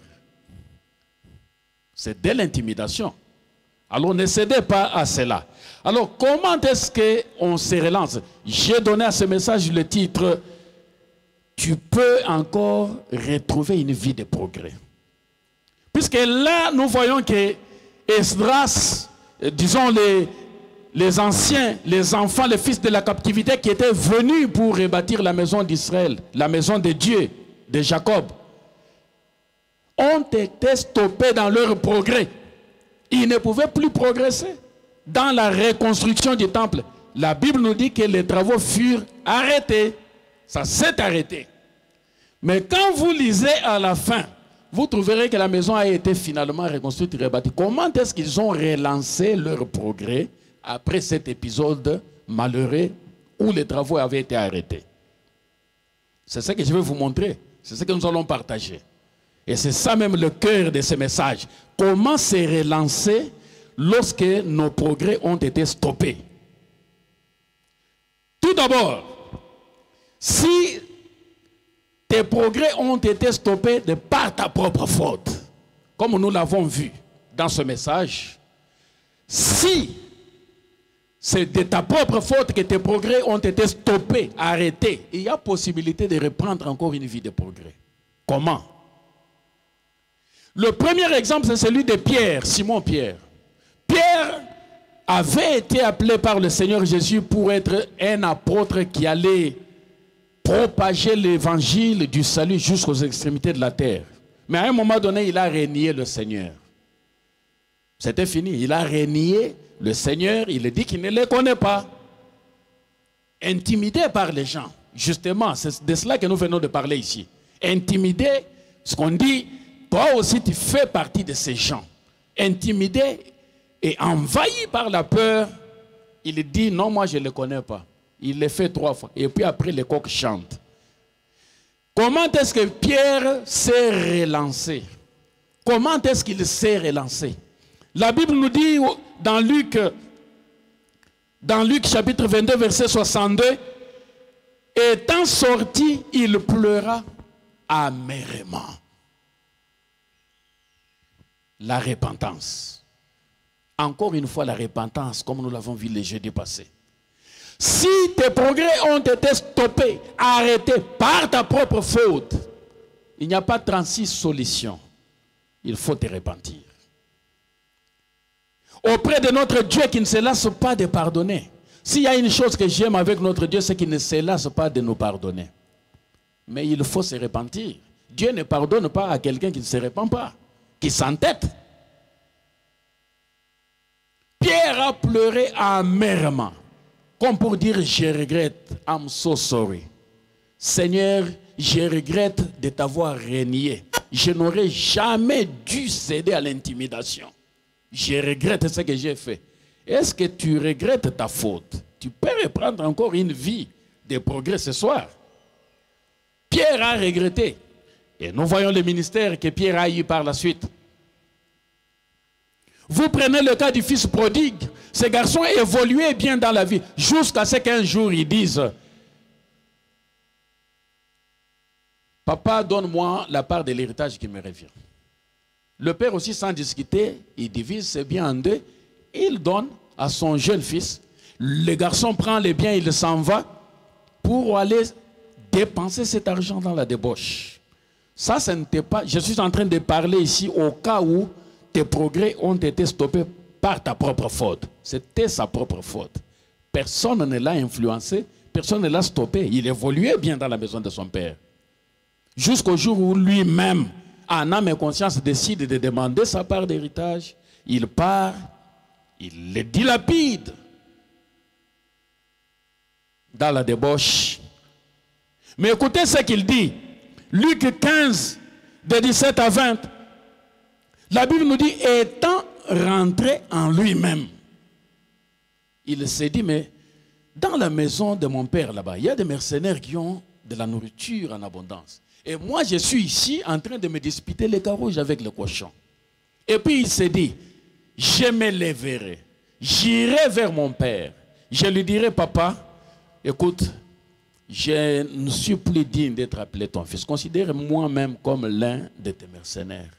C'est de l'intimidation. Alors ne cédez pas à cela. Alors comment est-ce qu'on se relance? J'ai donné à ce message le titre « Tu peux encore retrouver une vie de progrès ». Puisque là, nous voyons que Esdras, disons les anciens, les enfants, les fils de la captivité qui étaient venus pour rebâtir la maison d'Israël, la maison de Dieu, de Jacob, ont été stoppés dans leur progrès. Ils ne pouvaient plus progresser dans la reconstruction du temple. La Bible nous dit que les travaux furent arrêtés. Ça s'est arrêté. Mais quand vous lisez à la fin, vous trouverez que la maison a été finalement reconstruite et rebâtie. Comment est-ce qu'ils ont relancé leur progrès après cet épisode malheureux où les travaux avaient été arrêtés? C'est ce que je vais vous montrer. C'est ce que nous allons partager. Et c'est ça même le cœur de ce message. Comment se relancer lorsque nos progrès ont été stoppés? Tout d'abord, si tes progrès ont été stoppés de par ta propre faute, comme nous l'avons vu dans ce message, si c'est de ta propre faute que tes progrès ont été stoppés, arrêtés, il y a possibilité de reprendre encore une vie de progrès. Comment? Le premier exemple, c'est celui de Pierre, Simon Pierre. Pierre avait été appelé par le Seigneur Jésus pour être un apôtre qui allait propager l'évangile du salut jusqu'aux extrémités de la terre. Mais à un moment donné, il a renié le Seigneur. C'était fini. Il a renié le Seigneur. Il a dit qu'il ne les connaît pas. Intimidé par les gens. Justement, c'est de cela que nous venons de parler ici. Intimidé, ce qu'on dit, toi aussi tu fais partie de ces gens. Intimidé et envahi par la peur, il dit non, moi je ne le connais pas. Il le fait 3 fois. Et puis après, les coqs chantent. Comment est-ce que Pierre s'est relancé? Comment est-ce qu'il s'est relancé? La Bible nous dit dans Luc chapitre 22, verset 62, étant sorti, il pleura amèrement. La repentance. Encore une fois, la repentance, comme nous l'avons vu les jeudis passés. Si tes progrès ont été stoppés, arrêtés par ta propre faute, il n'y a pas 36 solutions. Il faut te repentir. Auprès de notre Dieu qui ne se lasse pas de pardonner. S'il y a une chose que j'aime avec notre Dieu, c'est qu'il ne se lasse pas de nous pardonner. Mais il faut se repentir. Dieu ne pardonne pas à quelqu'un qui ne se repent pas, qui s'entête. Pierre a pleuré amèrement, comme pour dire je regrette, I'm so sorry. Seigneur, je regrette de t'avoir renié. Je n'aurais jamais dû céder à l'intimidation. Je regrette ce que j'ai fait. Est-ce que tu regrettes ta faute? Tu peux reprendre encore une vie de progrès ce soir. Pierre a regretté. Et nous voyons le ministère que Pierre a eu par la suite. Vous prenez le cas du fils prodigue. Ce garçon évoluait bien dans la vie. Jusqu'à ce qu'un jour ils disent: papa, donne-moi la part de l'héritage qui me revient. Le père aussi, sans discuter, il divise ses biens en 2. Il donne à son jeune fils. Le garçon prend les biens, il s'en va pour aller dépenser cet argent dans la débauche. Ça, ce n'était pas... Je suis en train de parler ici au cas où tes progrès ont été stoppés par ta propre faute. C'était sa propre faute. Personne ne l'a influencé, personne ne l'a stoppé. Il évoluait bien dans la maison de son père. Jusqu'au jour où lui-même, en âme et conscience, décide de demander sa part d'héritage. Il part, il le dilapide dans la débauche. Mais écoutez ce qu'il dit. Luc 15, de 17 à 20. La Bible nous dit, étant rentré en lui-même, il s'est dit, mais dans la maison de mon père là-bas, il y a des mercenaires qui ont de la nourriture en abondance. Et moi, je suis ici en train de me disputer les carouges avec le cochon. Et puis il s'est dit, je me lèverai, j'irai vers mon père. Je lui dirai, papa, écoute, je ne suis plus digne d'être appelé ton fils. Considère moi-même comme l'un de tes mercenaires.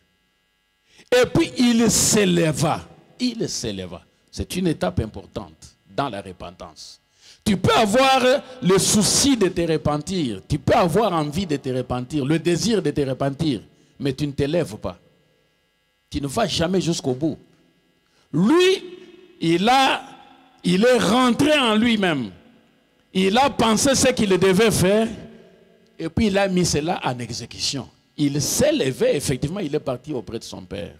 Et puis il s'éleva. Il s'éleva. C'est une étape importante dans la repentance. Tu peux avoir le souci de te repentir. Tu peux avoir envie de te repentir, le désir de te repentir. Mais tu ne t'élèves pas. Tu ne vas jamais jusqu'au bout. Lui, il est rentré en lui-même. Il a pensé ce qu'il devait faire. Et puis il a mis cela en exécution. Il s'est levé, effectivement, il est parti auprès de son père.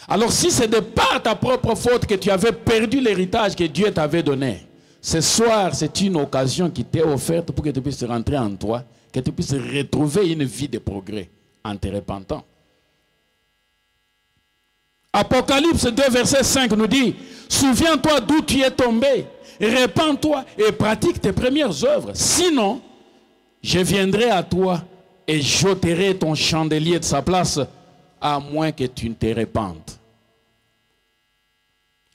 Alors si c'est de par ta propre faute que tu avais perdu l'héritage que Dieu t'avait donné, ce soir, c'est une occasion qui t'est offerte pour que tu puisses rentrer en toi, que tu puisses retrouver une vie de progrès en te repentant. Apocalypse 2, verset 5 nous dit, souviens-toi d'où tu es tombé, repens-toi et pratique tes premières œuvres. Sinon, je viendrai à toi et j'ôterai ton chandelier de sa place, à moins que tu ne te rependes.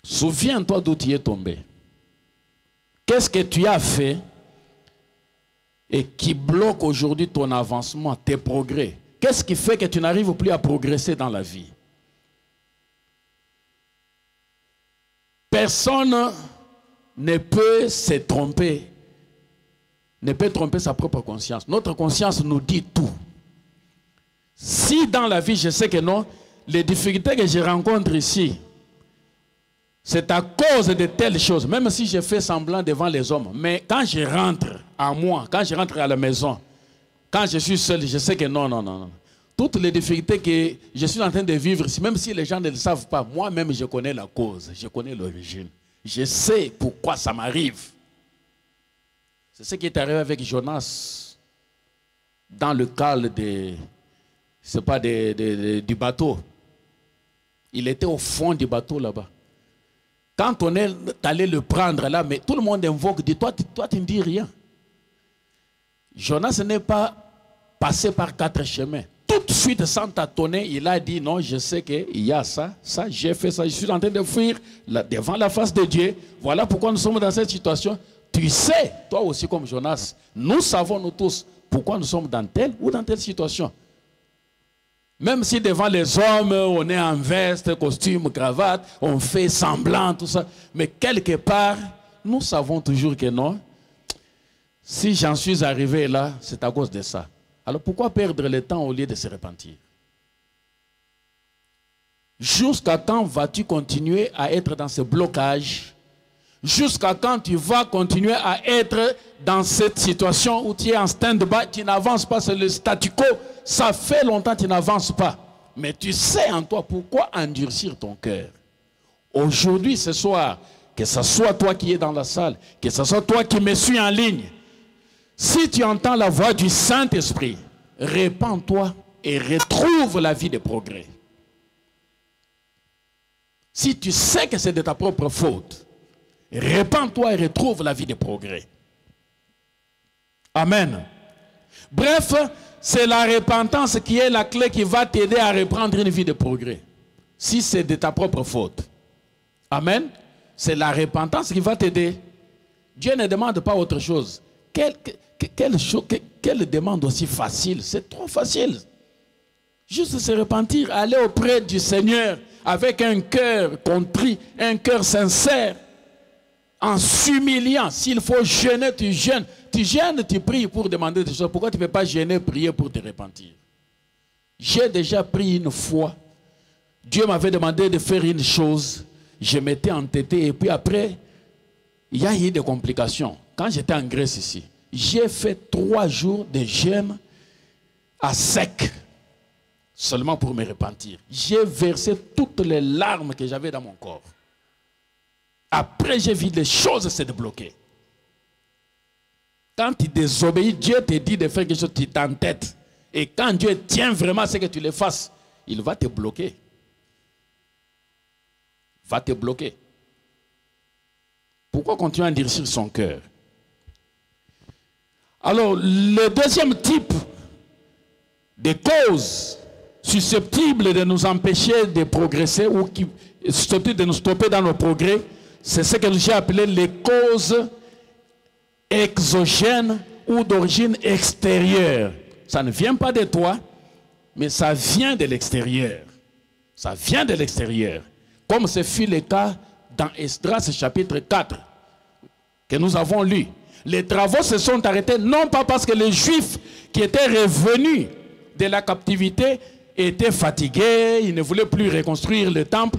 Souviens-toi d'où tu es tombé. Qu'est-ce que tu as fait et qui bloque aujourd'hui ton avancement, tes progrès? Qu'est-ce qui fait que tu n'arrives plus à progresser dans la vie? Personne ne peut se tromper, ne peut tromper sa propre conscience. Notre conscience nous dit tout. Si dans la vie, je sais que non, les difficultés que je rencontre ici, c'est à cause de telles choses, même si je fais semblant devant les hommes, mais quand je rentre à moi, quand je rentre à la maison, quand je suis seul, je sais que non, non, non, non. Toutes les difficultés que je suis en train de vivre, même si les gens ne le savent pas, moi-même je connais la cause, je connais l'origine. Je sais pourquoi ça m'arrive. C'est ce qui est arrivé avec Jonas dans le cale c'est pas du bateau. Il était au fond du bateau là-bas. Quand on est allé le prendre là, mais tout le monde invoque, dit toi tu ne dis rien. Jonas n'est pas passé par 4 chemins. Tout de suite, sans tâtonner, il a dit non, je sais qu'il y a ça, j'ai fait ça, je suis en train de fuir devant la face de Dieu. Voilà pourquoi nous sommes dans cette situation. Tu sais, toi aussi comme Jonas, nous savons nous tous pourquoi nous sommes dans telle ou dans telle situation. Même si devant les hommes, on est en veste, costume, cravate, on fait semblant, tout ça. Mais quelque part, nous savons toujours que non. Si j'en suis arrivé là, c'est à cause de ça. Alors pourquoi perdre le temps au lieu de se repentir? Jusqu'à quand vas-tu continuer à être dans ce blocage? Jusqu'à quand tu vas continuer à être dans cette situation où tu es en stand-by, tu n'avances pas, c'est le statu quo. Ça fait longtemps que tu n'avances pas. Mais tu sais en toi pourquoi endurcir ton cœur. Aujourd'hui, ce soir, que ce soit toi qui es dans la salle, que ce soit toi qui me suis en ligne, si tu entends la voix du Saint-Esprit, répands-toi et retrouve la vie de progrès. Si tu sais que c'est de ta propre faute, répands-toi et retrouve la vie de progrès. Amen. Bref, c'est la repentance qui est la clé qui va t'aider à reprendre une vie de progrès. Si c'est de ta propre faute. Amen. C'est la repentance qui va t'aider. Dieu ne demande pas autre chose. Quelle demande aussi facile? C'est trop facile. Juste se repentir, aller auprès du Seigneur avec un cœur contrit, un cœur sincère, en s'humiliant. S'il faut jeûner, tu jeûnes. Tu jeûnes, tu pries pour demander des choses. Pourquoi tu ne peux pas jeûner, prier pour te repentir? J'ai déjà prié une fois. Dieu m'avait demandé de faire une chose. Je m'étais entêté et puis après, il y a eu des complications. Quand j'étais en Grèce ici, j'ai fait 3 jours de jeûne à sec, seulement pour me repentir. J'ai versé toutes les larmes que j'avais dans mon corps. Après, j'ai vu les choses se débloquer. Quand tu désobéis, Dieu te dit de faire quelque chose, tu t'entêtes. Et quand Dieu tient vraiment à ce que tu le fasses, il va te bloquer. Va te bloquer. Pourquoi continuer à endurcir son cœur? Alors, le deuxième type de causes susceptibles de nous empêcher de progresser ou qui susceptibles de nous stopper dans nos progrès, c'est ce que j'ai appelé les causes exogènes ou d'origine extérieure. Ça ne vient pas de toi, mais ça vient de l'extérieur. Ça vient de l'extérieur. Comme ce fut le cas dans Esdras chapitre 4, que nous avons lu. Les travaux se sont arrêtés, non pas parce que les Juifs qui étaient revenus de la captivité étaient fatigués, ils ne voulaient plus reconstruire le temple.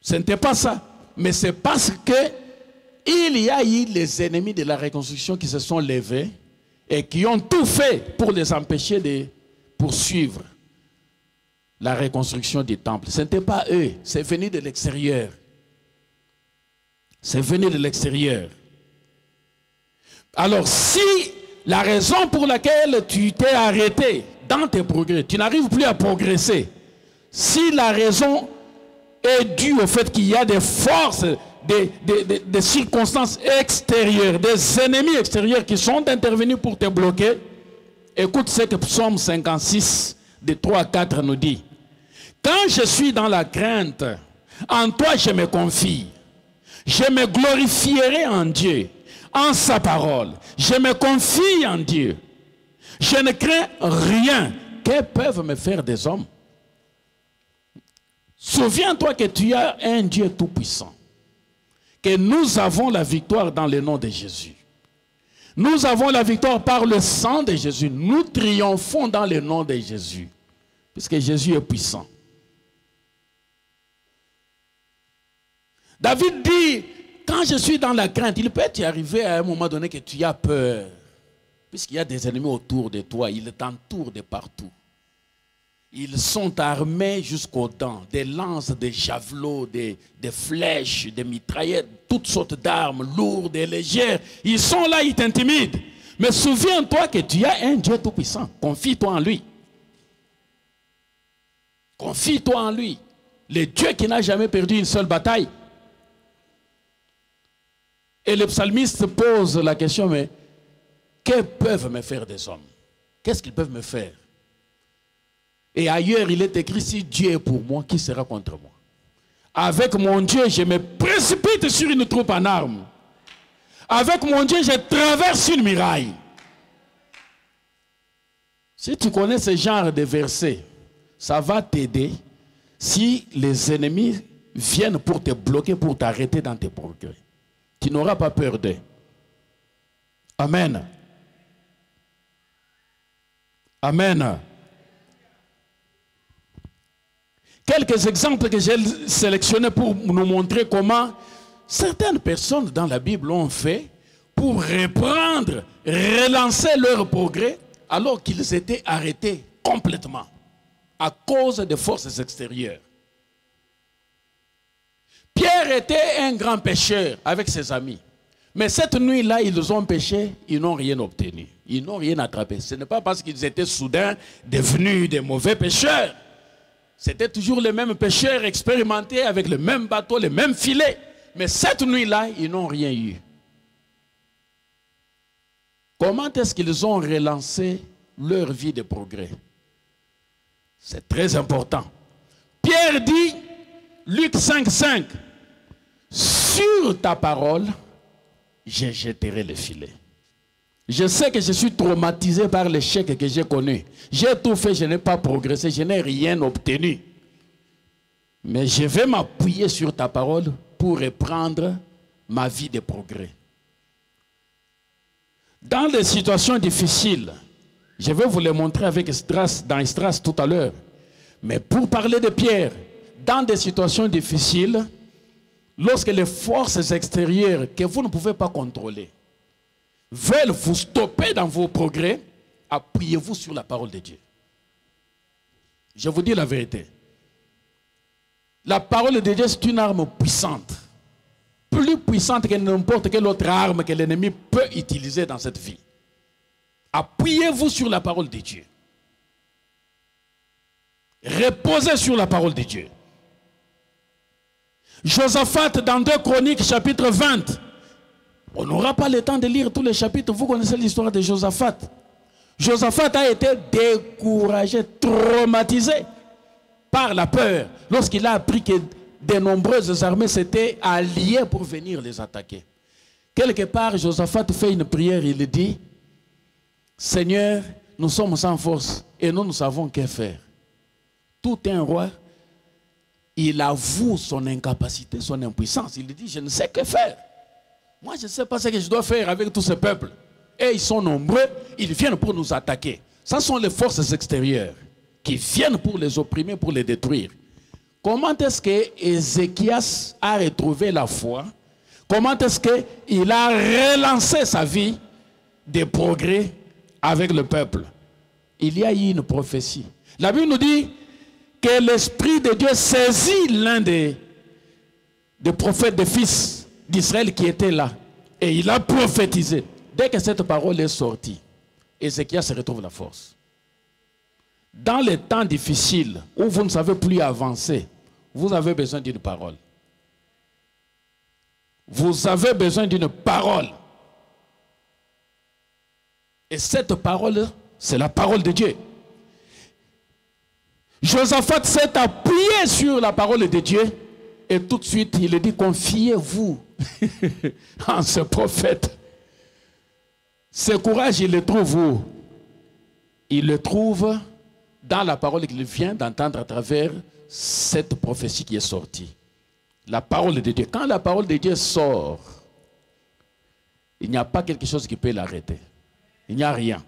Ce n'était pas ça. Mais c'est parce que il y a eu les ennemis de la reconstruction qui se sont levés et qui ont tout fait pour les empêcher de poursuivre la reconstruction du temple. Ce n'était pas eux, c'est venu de l'extérieur. C'est venu de l'extérieur. Alors si la raison pour laquelle tu t'es arrêté dans tes progrès, tu n'arrives plus à progresser, si la raison est due au fait qu'il y a des forces, des circonstances extérieures, des ennemis extérieurs qui sont intervenus pour te bloquer, écoute ce que Psaume 56, de 3 à 4 nous dit. Quand je suis dans la crainte, en toi je me confie. Je me glorifierai en Dieu, en sa parole. Je me confie en Dieu. Je ne crains rien. Que peuvent me faire des hommes? Souviens-toi que tu as un Dieu tout-puissant. Que nous avons la victoire dans le nom de Jésus. Nous avons la victoire par le sang de Jésus. Nous triomphons dans le nom de Jésus. Puisque Jésus est puissant. David dit, quand je suis dans la crainte, il peut y arriver à un moment donné que tu as peur. Puisqu'il y a des ennemis autour de toi, ils t'entourent de partout. Ils sont armés jusqu'aux dents, des lances, des javelots, des flèches, des mitraillettes, toutes sortes d'armes, lourdes et légères. Ils sont là, ils t'intimident. Mais souviens-toi que tu as un Dieu tout-puissant. Confie-toi en lui. Confie-toi en lui. Le Dieu qui n'a jamais perdu une seule bataille. Et le psalmiste pose la question, mais que peuvent me faire des hommes? Qu'est-ce qu'ils peuvent me faire? Et ailleurs, il est écrit, si Dieu est pour moi, qui sera contre moi? Avec mon Dieu, je me précipite sur une troupe en armes. Avec mon Dieu, je traverse une muraille. Si tu connais ce genre de versets, ça va t'aider si les ennemis viennent pour te bloquer, pour t'arrêter dans tes progrès. Tu n'auras pas peur d'eux. Amen. Amen. Quelques exemples que j'ai sélectionnés pour nous montrer comment certaines personnes dans la Bible ont fait pour reprendre, relancer leur progrès alors qu'ils étaient arrêtés complètement à cause des forces extérieures. Pierre était un grand pécheur avec ses amis. Mais cette nuit-là, ils ont péché, ils n'ont rien obtenu. Ils n'ont rien attrapé. Ce n'est pas parce qu'ils étaient soudain devenus des mauvais pécheurs. C'était toujours les mêmes pêcheurs expérimentés avec le même bateau, les mêmes filets. Mais cette nuit-là, ils n'ont rien eu. Comment est-ce qu'ils ont relancé leur vie de progrès? C'est très important. Pierre dit, Luc 5,5, sur ta parole, je jetterai le filet. Je sais que je suis traumatisé par l'échec que j'ai connu. J'ai tout fait, je n'ai pas progressé, je n'ai rien obtenu. Mais je vais m'appuyer sur ta parole pour reprendre ma vie de progrès. Dans les situations difficiles, je vais vous les montrer avec Esdras, dans Esdras tout à l'heure. Mais pour parler de Pierre, dans des situations difficiles, lorsque les forces extérieures que vous ne pouvez pas contrôler veulent vous stopper dans vos progrès, appuyez-vous sur la parole de Dieu. Je vous dis la vérité. La parole de Dieu, c'est une arme puissante. Plus puissante que n'importe quelle autre arme que l'ennemi peut utiliser dans cette vie. Appuyez-vous sur la parole de Dieu. Reposez sur la parole de Dieu. Josaphat, dans 2 Chroniques, chapitre 20. On n'aura pas le temps de lire tous les chapitres. Vous connaissez l'histoire de Josaphat. Josaphat a été découragé, traumatisé par la peur lorsqu'il a appris que de nombreuses armées s'étaient alliées pour venir les attaquer. Quelque part, Josaphat fait une prière, il dit, Seigneur, nous sommes sans force et nous ne savons que faire. Tout un roi, il avoue son incapacité, son impuissance. Il dit, je ne sais que faire. Moi, je ne sais pas ce que je dois faire avec tout ce peuple. Et ils sont nombreux, ils viennent pour nous attaquer. Ce sont les forces extérieures qui viennent pour les opprimer, pour les détruire. Comment est-ce que Ézéchias a retrouvé la foi? Comment est-ce qu'il a relancé sa vie de progrès avec le peuple? Il y a eu une prophétie. La Bible nous dit que l'Esprit de Dieu saisit l'un des prophètes, des fils d'Israël qui était là. Et il a prophétisé. Dès que cette parole est sortie, Ézéchias se retrouve la force. Dans les temps difficiles où vous ne savez plus avancer, vous avez besoin d'une parole. Vous avez besoin d'une parole. Et cette parole, c'est la parole de Dieu. Josaphat s'est appuyé sur la parole de Dieu et tout de suite il dit, confiez-vous en ce prophète. Ce courage, il le trouve où? Il le trouve dans la parole qu'il vient d'entendre à travers cette prophétie qui est sortie. La parole de Dieu. Quand la parole de Dieu sort, il n'y a pas quelque chose qui peut l'arrêter. Il n'y a rien.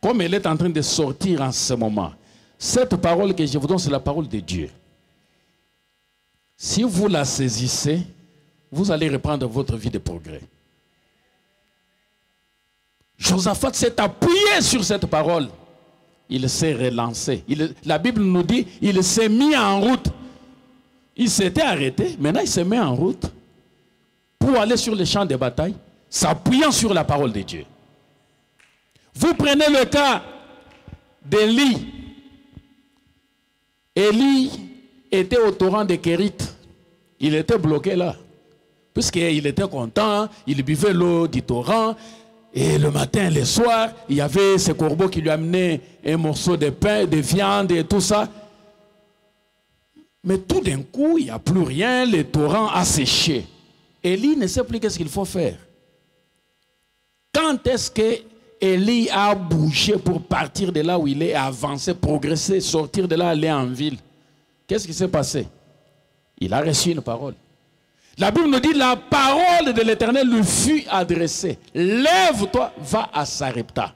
Comme elle est en train de sortir en ce moment, cette parole que je vous donne, c'est la parole de Dieu. Si vous la saisissez, vous allez reprendre votre vie de progrès. Josaphat s'est appuyé sur cette parole. Il s'est relancé. La Bible nous dit, il s'est mis en route. Il s'était arrêté, maintenant il se met en route pour aller sur les champs de bataille, s'appuyant sur la parole de Dieu. Vous prenez le cas d'Élie. Élie était au torrent de Kérit. Il était bloqué là. Puisqu'il était content, il buvait l'eau du torrent. Et le matin, le soir, il y avait ce corbeau qui lui amenait un morceau de pain, de viande et tout ça. Mais tout d'un coup, il n'y a plus rien, le torrent a séché. Élie ne sait plus qu'est-ce qu'il faut faire. Quand est-ce que Élie a bougé pour partir de là où il est, avancer, progresser, sortir de là, aller en ville? Qu'est-ce qui s'est passé? Il a reçu une parole. La Bible nous dit, la parole de l'Éternel lui fut adressée. Lève-toi, va à Sarepta.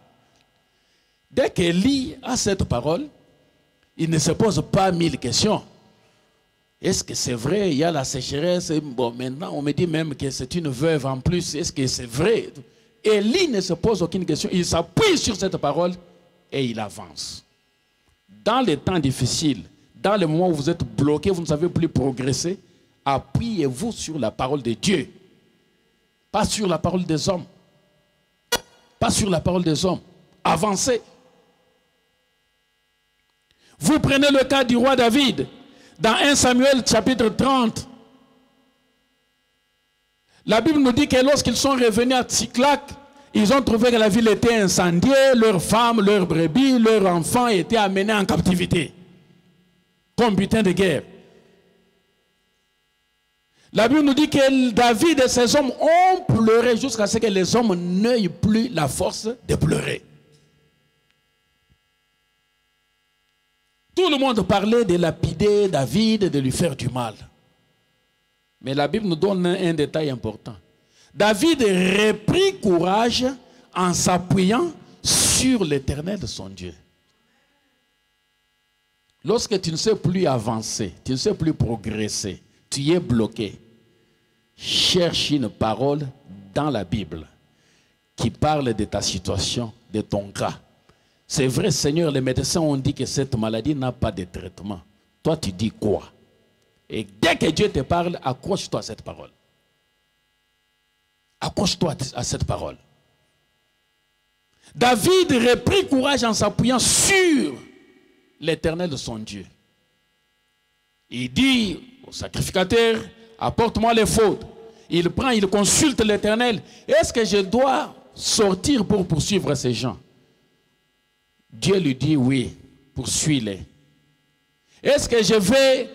Dès qu'Élie a cette parole, il ne se pose pas 1000 questions. Est-ce que c'est vrai? Il y a la sécheresse. Bon, maintenant, on me dit même que c'est une veuve en plus. Est-ce que c'est vrai? Élie ne se pose aucune question. Il s'appuie sur cette parole et il avance. Dans les temps difficiles, dans les moments où vous êtes bloqué, vous ne savez plus progresser, appuyez-vous sur la parole de Dieu. Pas sur la parole des hommes. Pas sur la parole des hommes. Avancez. Vous prenez le cas du roi David. Dans 1 Samuel chapitre 30. La Bible nous dit que lorsqu'ils sont revenus à Tsiklag, ils ont trouvé que la ville était incendiée, leurs femmes, leurs brebis, leurs enfants étaient amenés en captivité. Comme butin de guerre. La Bible nous dit que David et ses hommes ont pleuré jusqu'à ce que les hommes n'aient plus la force de pleurer. Tout le monde parlait de lapider David et de lui faire du mal. Mais la Bible nous donne un détail important. David reprit courage en s'appuyant sur l'Éternel, son Dieu. Lorsque tu ne sais plus avancer, tu ne sais plus progresser, tu es bloqué, cherche une parole dans la Bible qui parle de ta situation, de ton cas. C'est vrai, Seigneur, les médecins ont dit que cette maladie n'a pas de traitement. Toi, tu dis quoi? Et dès que Dieu te parle, accroche-toi à cette parole. Accroche-toi à cette parole. David reprit courage en s'appuyant sur l'Éternel de son Dieu. Il dit au sacrificateur, apporte-moi les fautes. Il prend, il consulte l'Éternel. Est-ce que je dois sortir pour poursuivre ces gens? Dieu lui dit oui, poursuis-les. Est-ce que je vais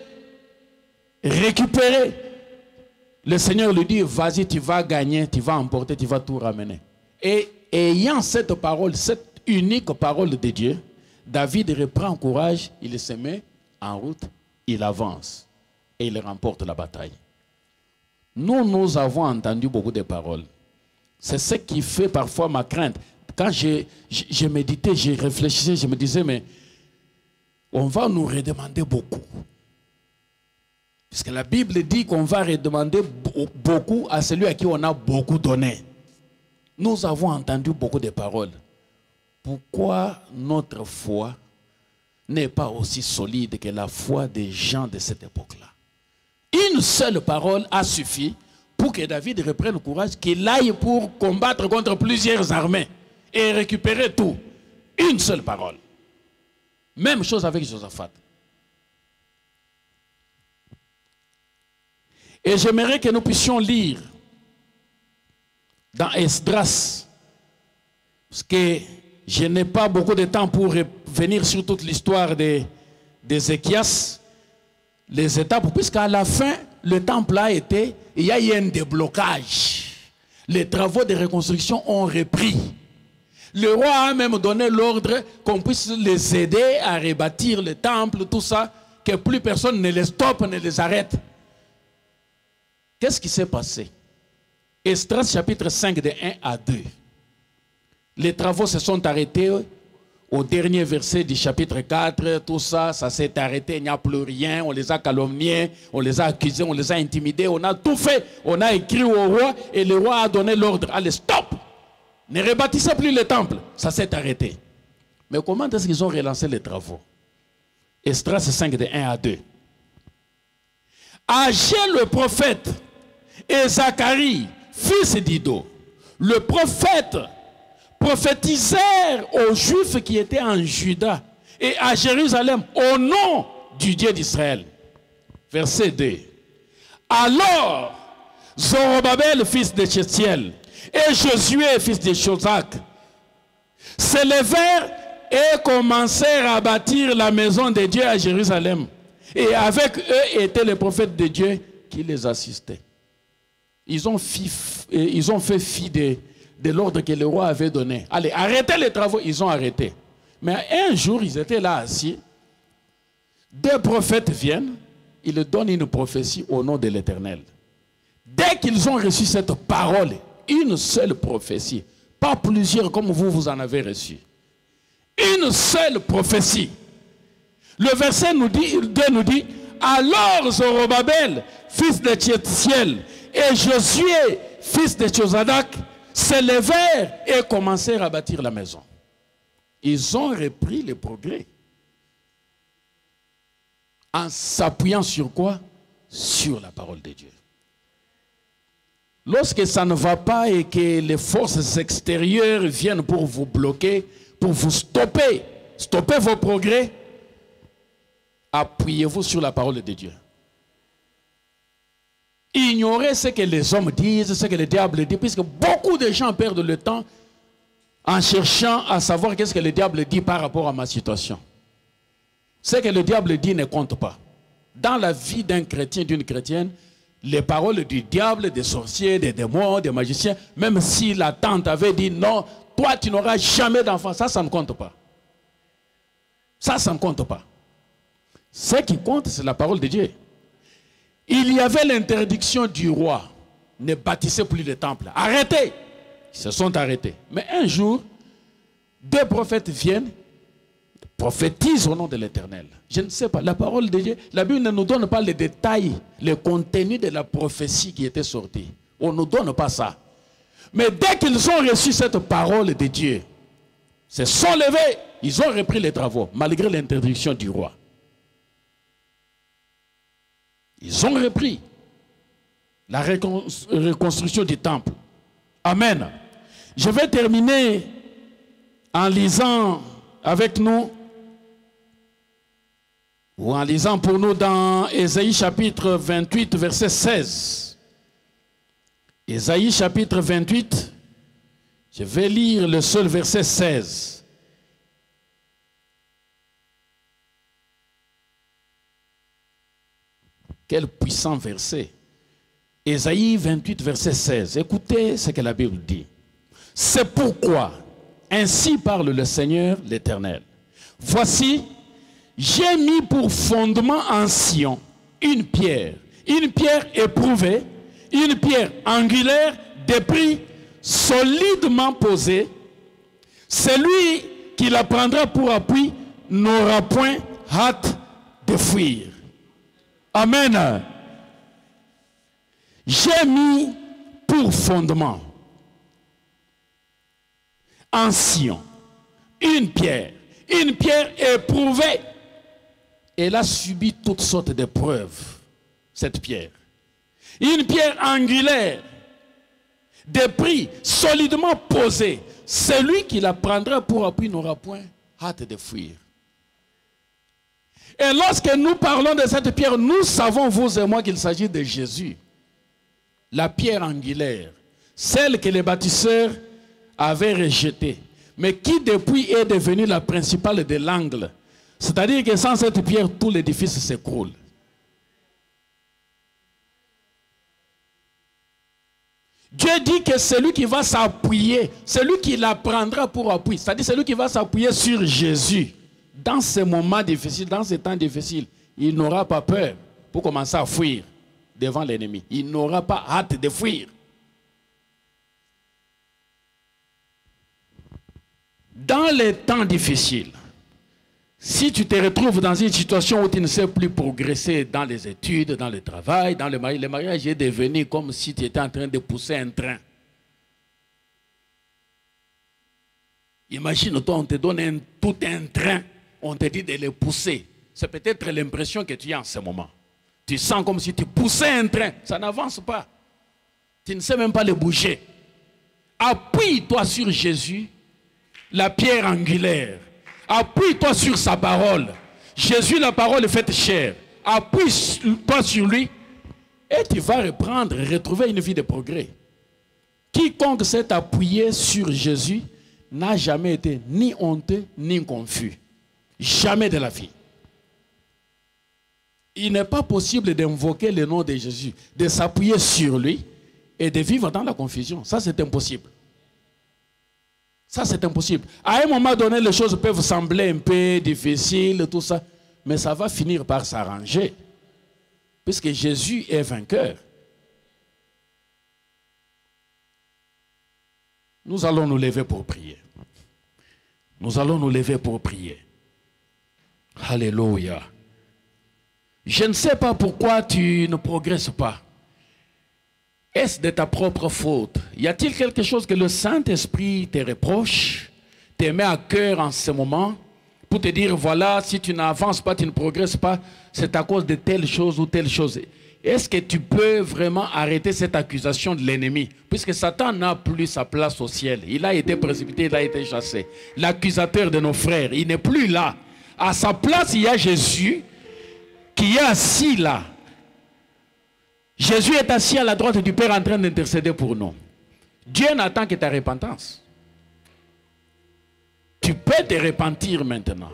récupérer? Le Seigneur lui dit, vas-y, tu vas gagner, tu vas emporter, tu vas tout ramener. Et ayant cette parole, cette unique parole de Dieu, David reprend courage, il se met en route, il avance et il remporte la bataille. Nous avons entendu beaucoup de paroles. C'est ce qui fait parfois ma crainte. Quand je méditais, je réfléchissais, je me disais, mais on va nous redemander beaucoup. Parce que la Bible dit qu'on va redemander beaucoup à celui à qui on a beaucoup donné. Nous avons entendu beaucoup de paroles. Pourquoi notre foi n'est pas aussi solide que la foi des gens de cette époque-là? Une seule parole a suffi pour que David reprenne le courage, qu'il aille pour combattre contre plusieurs armées et récupérer tout. Une seule parole. Même chose avec Josaphat. Et j'aimerais que nous puissions lire dans Esdras, parce que je n'ai pas beaucoup de temps pour revenir sur toute l'histoire d'Ézéchias, les étapes, puisqu'à la fin, le temple a été, il y a eu un déblocage. Les travaux de reconstruction ont repris. Le roi a même donné l'ordre qu'on puisse les aider à rebâtir le temple, tout ça, que plus personne ne les stoppe, ne les arrête. Qu'est-ce qui s'est passé? Esdras chapitre 5 de 1 à 2. Les travaux se sont arrêtés au dernier verset du chapitre 4, tout ça, ça s'est arrêté, il n'y a plus rien, on les a calomniés, on les a accusés, on les a intimidés, on a tout fait, on a écrit au roi et le roi a donné l'ordre, allez, stop, ne rebâtissez plus le temple, ça s'est arrêté. Mais comment est-ce qu'ils ont relancé les travaux? Esdras 5 de 1 à 2. Agé le prophète et Zacharie, fils d'Ido, le prophète, prophétisèrent aux Juifs qui étaient en Juda et à Jérusalem au nom du Dieu d'Israël. Verset 2. Alors, Zorobabel, fils de Tchétiel, et Josué, fils de Josac, se levèrent et commencèrent à bâtir la maison de Dieu à Jérusalem. Et avec eux étaient les prophètes de Dieu qui les assistaient. Ils ont fait fi de l'ordre que le roi avait donné. Allez, arrêtez les travaux, ils ont arrêté. Mais un jour, ils étaient là assis. Deux prophètes viennent, ils donnent une prophétie au nom de l'Éternel. Dès qu'ils ont reçu cette parole, une seule prophétie, pas plusieurs comme vous en avez reçu. Une seule prophétie. Le verset 2 nous dit, alors Zorobabel, fils de Tchétiel, et Josué, fils de Josadak, se levèrent et commencèrent à bâtir la maison. Ils ont repris le progrès. En s'appuyant sur quoi? Sur la parole de Dieu. Lorsque ça ne va pas et que les forces extérieures viennent pour vous bloquer, pour vous stopper vos progrès, appuyez-vous sur la parole de Dieu. Ignorez ce que les hommes disent, ce que le diable dit, puisque beaucoup de gens perdent le temps en cherchant à savoir qu'est-ce que le diable dit par rapport à ma situation. Ce que le diable dit ne compte pas. Dans la vie d'un chrétien, d'une chrétienne, les paroles du diable, des sorciers, des démons, des magiciens, même si la tante avait dit non, toi tu n'auras jamais d'enfant, ça ne compte pas. Ça ne compte pas. Ce qui compte, c'est la parole de Dieu. Il y avait l'interdiction du roi. Ne bâtissez plus le temple. Arrêtez. Ils se sont arrêtés. Mais un jour, deux prophètes viennent, prophétisent au nom de l'Éternel. Je ne sais pas, la parole de Dieu, la Bible ne nous donne pas les détails, le contenu de la prophétie qui était sortie. On ne nous donne pas ça. Mais dès qu'ils ont reçu cette parole de Dieu, se sont levés, ils ont repris les travaux, malgré l'interdiction du roi. Ils ont repris la reconstruction du temple. Amen. Je vais terminer en lisant avec nous, ou en lisant pour nous dans Ésaïe chapitre 28, verset 16. Ésaïe chapitre 28, je vais lire le seul verset 16. Quel puissant verset. Ésaïe 28, verset 16. Écoutez ce que la Bible dit. C'est pourquoi, ainsi parle le Seigneur l'Éternel. Voici, j'ai mis pour fondement en Sion une pierre éprouvée, une pierre angulaire, dépris, solidement posée. Celui qui la prendra pour appui n'aura point hâte de fuir. Amen. J'ai mis pour fondement en Sion une pierre éprouvée. Elle a subi toutes sortes d'épreuves, cette pierre. Une pierre angulaire, dépris, solidement posée. Celui qui la prendra pour appui n'aura point hâte de fuir. Et lorsque nous parlons de cette pierre, nous savons, vous et moi, qu'il s'agit de Jésus. La pierre angulaire, celle que les bâtisseurs avaient rejetée, mais qui depuis est devenue la principale de l'angle. C'est-à-dire que sans cette pierre, tout l'édifice s'écroule. Dieu dit que celui qui va s'appuyer, celui qui la prendra pour appui, c'est-à-dire celui qui va s'appuyer sur Jésus, dans ces moments difficiles, dans ces temps difficiles, il n'aura pas peur pour commencer à fuir devant l'ennemi. Il n'aura pas hâte de fuir. Dans les temps difficiles, si tu te retrouves dans une situation où tu ne sais plus progresser dans les études, dans le travail, dans le mariage est devenu comme si tu étais en train de pousser un train. Imagine-toi, on te donne tout un train, on te dit de le pousser. C'est peut-être l'impression que tu as en ce moment. Tu sens comme si tu poussais un train, ça n'avance pas. Tu ne sais même pas le bouger. Appuie-toi sur Jésus, la pierre angulaire. Appuie-toi sur sa parole. Jésus, la parole est faite chair. Appuie-toi sur lui et tu vas reprendre, retrouver une vie de progrès. Quiconque s'est appuyé sur Jésus n'a jamais été ni honteux ni confus. Jamais de la vie. Il n'est pas possible d'invoquer le nom de Jésus, de s'appuyer sur lui et de vivre dans la confusion. Ça, c'est impossible. Ça, c'est impossible. À un moment donné, les choses peuvent sembler un peu difficiles, tout ça, mais ça va finir par s'arranger, puisque Jésus est vainqueur. Nous allons nous lever pour prier. Nous allons nous lever pour prier. Alléluia. Je ne sais pas pourquoi tu ne progresses pas. Est-ce de ta propre faute? Y a-t-il quelque chose que le Saint-Esprit te reproche, te met à cœur en ce moment, pour te dire, voilà, si tu n'avances pas, tu ne progresses pas, c'est à cause de telle chose ou telle chose? Est-ce que tu peux vraiment arrêter cette accusation de l'ennemi? Puisque Satan n'a plus sa place au ciel. Il a été précipité, il a été chassé. L'accusateur de nos frères, il n'est plus là. À sa place, il y a Jésus qui est assis là. Jésus est assis à la droite du Père en train d'intercéder pour nous. Dieu n'attend que ta repentance. Tu peux te repentir maintenant.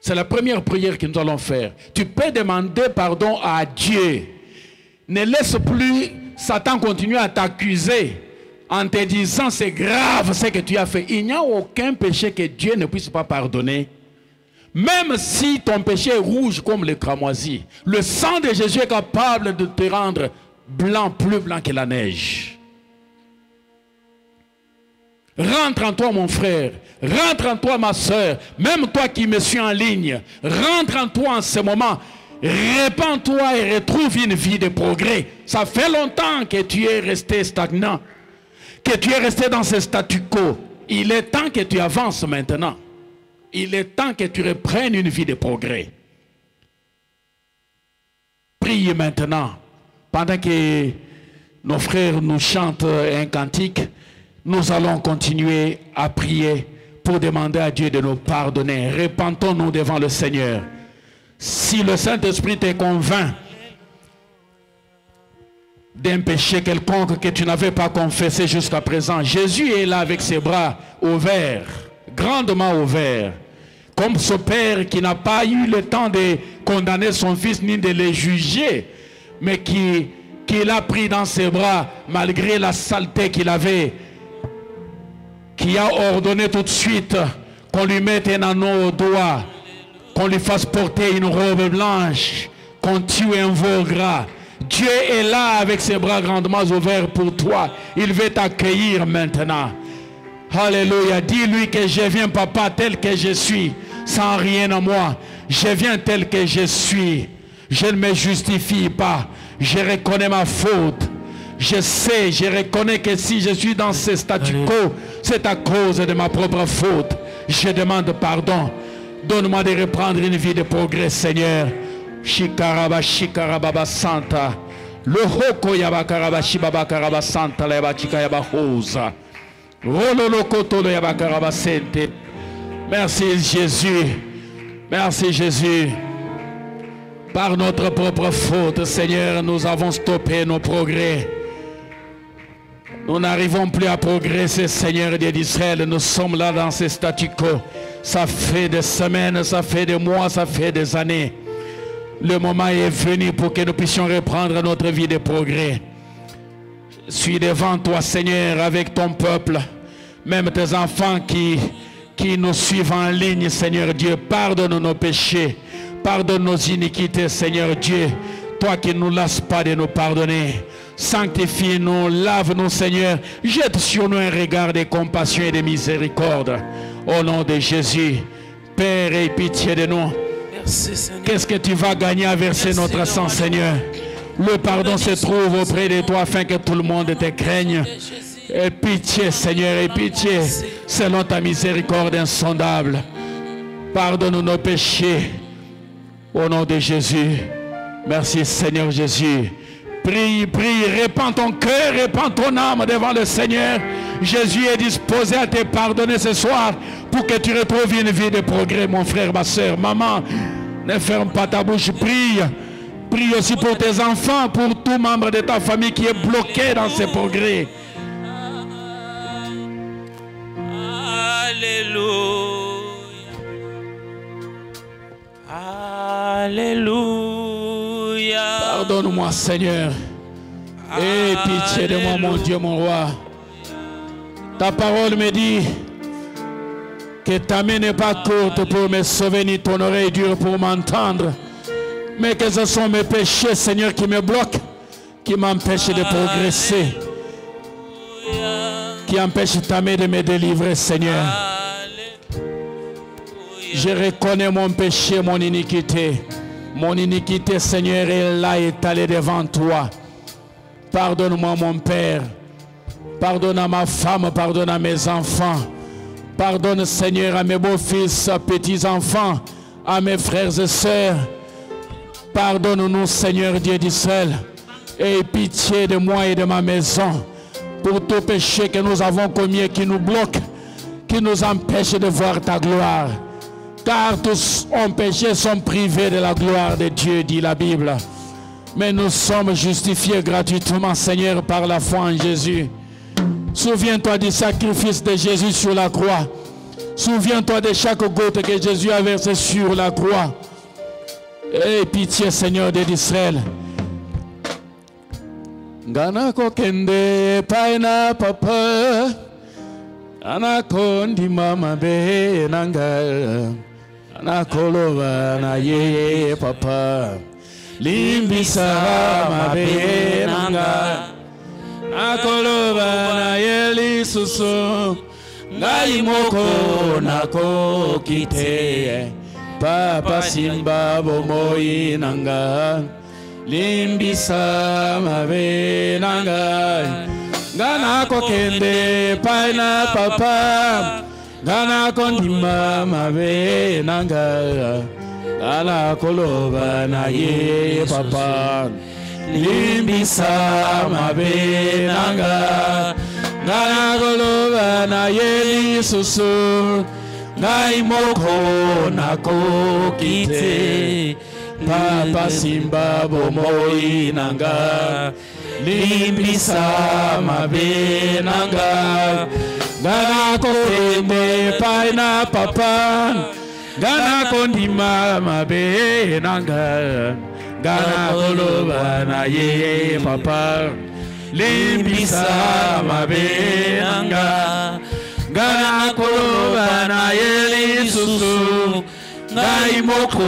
C'est la première prière que nous allons faire. Tu peux demander pardon à Dieu. Ne laisse plus Satan continuer à t'accuser en te disant c'est grave ce que tu as fait. Il n'y a aucun péché que Dieu ne puisse pas pardonner. Même si ton péché est rouge comme le cramoisi, le sang de Jésus est capable de te rendre blanc, plus blanc que la neige. Rentre en toi, mon frère. Rentre en toi, ma soeur. Même toi qui me suis en ligne. Rentre en toi en ce moment. Répands-toi et retrouve une vie de progrès. Ça fait longtemps que tu es resté stagnant. Que tu es resté dans ce statu quo. Il est temps que tu avances maintenant. Il est temps que tu reprennes une vie de progrès. Prie maintenant. Pendant que nos frères nous chantent un cantique, nous allons continuer à prier pour demander à Dieu de nous pardonner. Repentons-nous devant le Seigneur. Si le Saint-Esprit te convainc d'un péché quelconque que tu n'avais pas confessé jusqu'à présent, Jésus est là avec ses bras ouverts, grandement ouverts, comme ce père qui n'a pas eu le temps de condamner son fils ni de le juger, mais qui l'a pris dans ses bras malgré la saleté qu'il avait, qui a ordonné tout de suite qu'on lui mette un anneau au doigt, qu'on lui fasse porter une robe blanche, qu'on tue un veau gras. Dieu est là avec ses bras grandement ouverts pour toi. Il veut t'accueillir maintenant. Alléluia. Dis-lui que je viens, papa, tel que je suis, sans rien à moi. Je viens tel que je suis. Je ne me justifie pas. Je reconnais ma faute. Je sais, je reconnais que si je suis dans ce statu quo, c'est à cause de ma propre faute. Je demande pardon. Donne-moi de reprendre une vie de progrès, Seigneur. Shikaraba, shikarababa santa. Le hoko yaba karaba shibaba karaba santa la yaba chika yaba hosa. Rololo kotolo yaba karaba sente. Merci Jésus. Merci Jésus. Par notre propre faute, Seigneur, nous avons stoppé nos progrès. Nous n'arrivons plus à progresser, Seigneur Dieu d'Israël. Nous sommes là dans ce statu quo. Ça fait des semaines, ça fait des mois, ça fait des années. Le moment est venu pour que nous puissions reprendre notre vie de progrès. Je suis devant toi, Seigneur, avec ton peuple, même tes enfants qui nous suivent en ligne, Seigneur Dieu. Pardonne nos péchés, pardonne nos iniquités, Seigneur Dieu. Toi qui ne nous lasses pas de nous pardonner. Sanctifie-nous, lave-nous, Seigneur. Jette sur nous un regard de compassion et de miséricorde. Au nom de Jésus. Père, aie pitié de nous. Qu'est-ce que tu vas gagner à verser notre sang, Seigneur? Le pardon se trouve auprès de toi afin que tout le monde te craigne. Aie pitié, Seigneur, aie pitié, selon ta miséricorde insondable. Pardonne nos péchés. Au nom de Jésus. Merci, Seigneur Jésus. Prie, prie, répands ton cœur, répands ton âme devant le Seigneur. Jésus est disposé à te pardonner ce soir pour que tu retrouves une vie de progrès, mon frère, ma soeur. Maman, ne ferme pas ta bouche, prie. Prie aussi pour tes enfants, pour tout membre de ta famille qui est bloqué dans ces progrès. Alléluia. Alléluia. Pardonne-moi, Seigneur. Aie pitié de moi, mon Dieu, mon roi. Ta parole me dit que ta main n'est pas courte pour me sauver, ni ton oreille dure pour m'entendre. Mais que ce sont mes péchés, Seigneur, qui me bloquent, qui m'empêchent de progresser, qui empêchent ta main de me délivrer, Seigneur. Je reconnais mon péché, mon iniquité. Mon iniquité, Seigneur, est là étalée devant toi. Pardonne-moi, mon Père. Pardonne à ma femme, pardonne à mes enfants. Pardonne, Seigneur, à mes beaux-fils, petits-enfants, à mes frères et sœurs. Pardonne-nous, Seigneur Dieu d'Israël. Aie pitié de moi et de ma maison pour tout péché que nous avons commis et qui nous bloque, qui nous empêche de voir ta gloire. Car tous ont péché, sont privés de la gloire de Dieu, dit la Bible. Mais nous sommes justifiés gratuitement, Seigneur, par la foi en Jésus. Souviens-toi du sacrifice de Jésus sur la croix. Souviens-toi de chaque goutte que Jésus a versée sur la croix. Aie pitié, Seigneur d'Israël. Ganako kende paina papa, anako ndi mama be nanga, anako lova na ye papa, limbisa mabe nanga, anako lova na ye lisusu, ngai moko nako kite. Papa simba bomoi nanga, limbisa mabe nanga, gana kokende paina papa, gana kondima mabe nanga, gana koloba na ye papa, limbisa mabe nanga, gana koloba na ye lisusu. Ngai moko nako kite, papa simba bomoi nanga, limbisa mabe nanga, gana kokende paina papa, gana kondima mabe nanga, gana koloba na ye papa, limbisa mabe nanga. Gana koloba na ye lisusu, ngai moko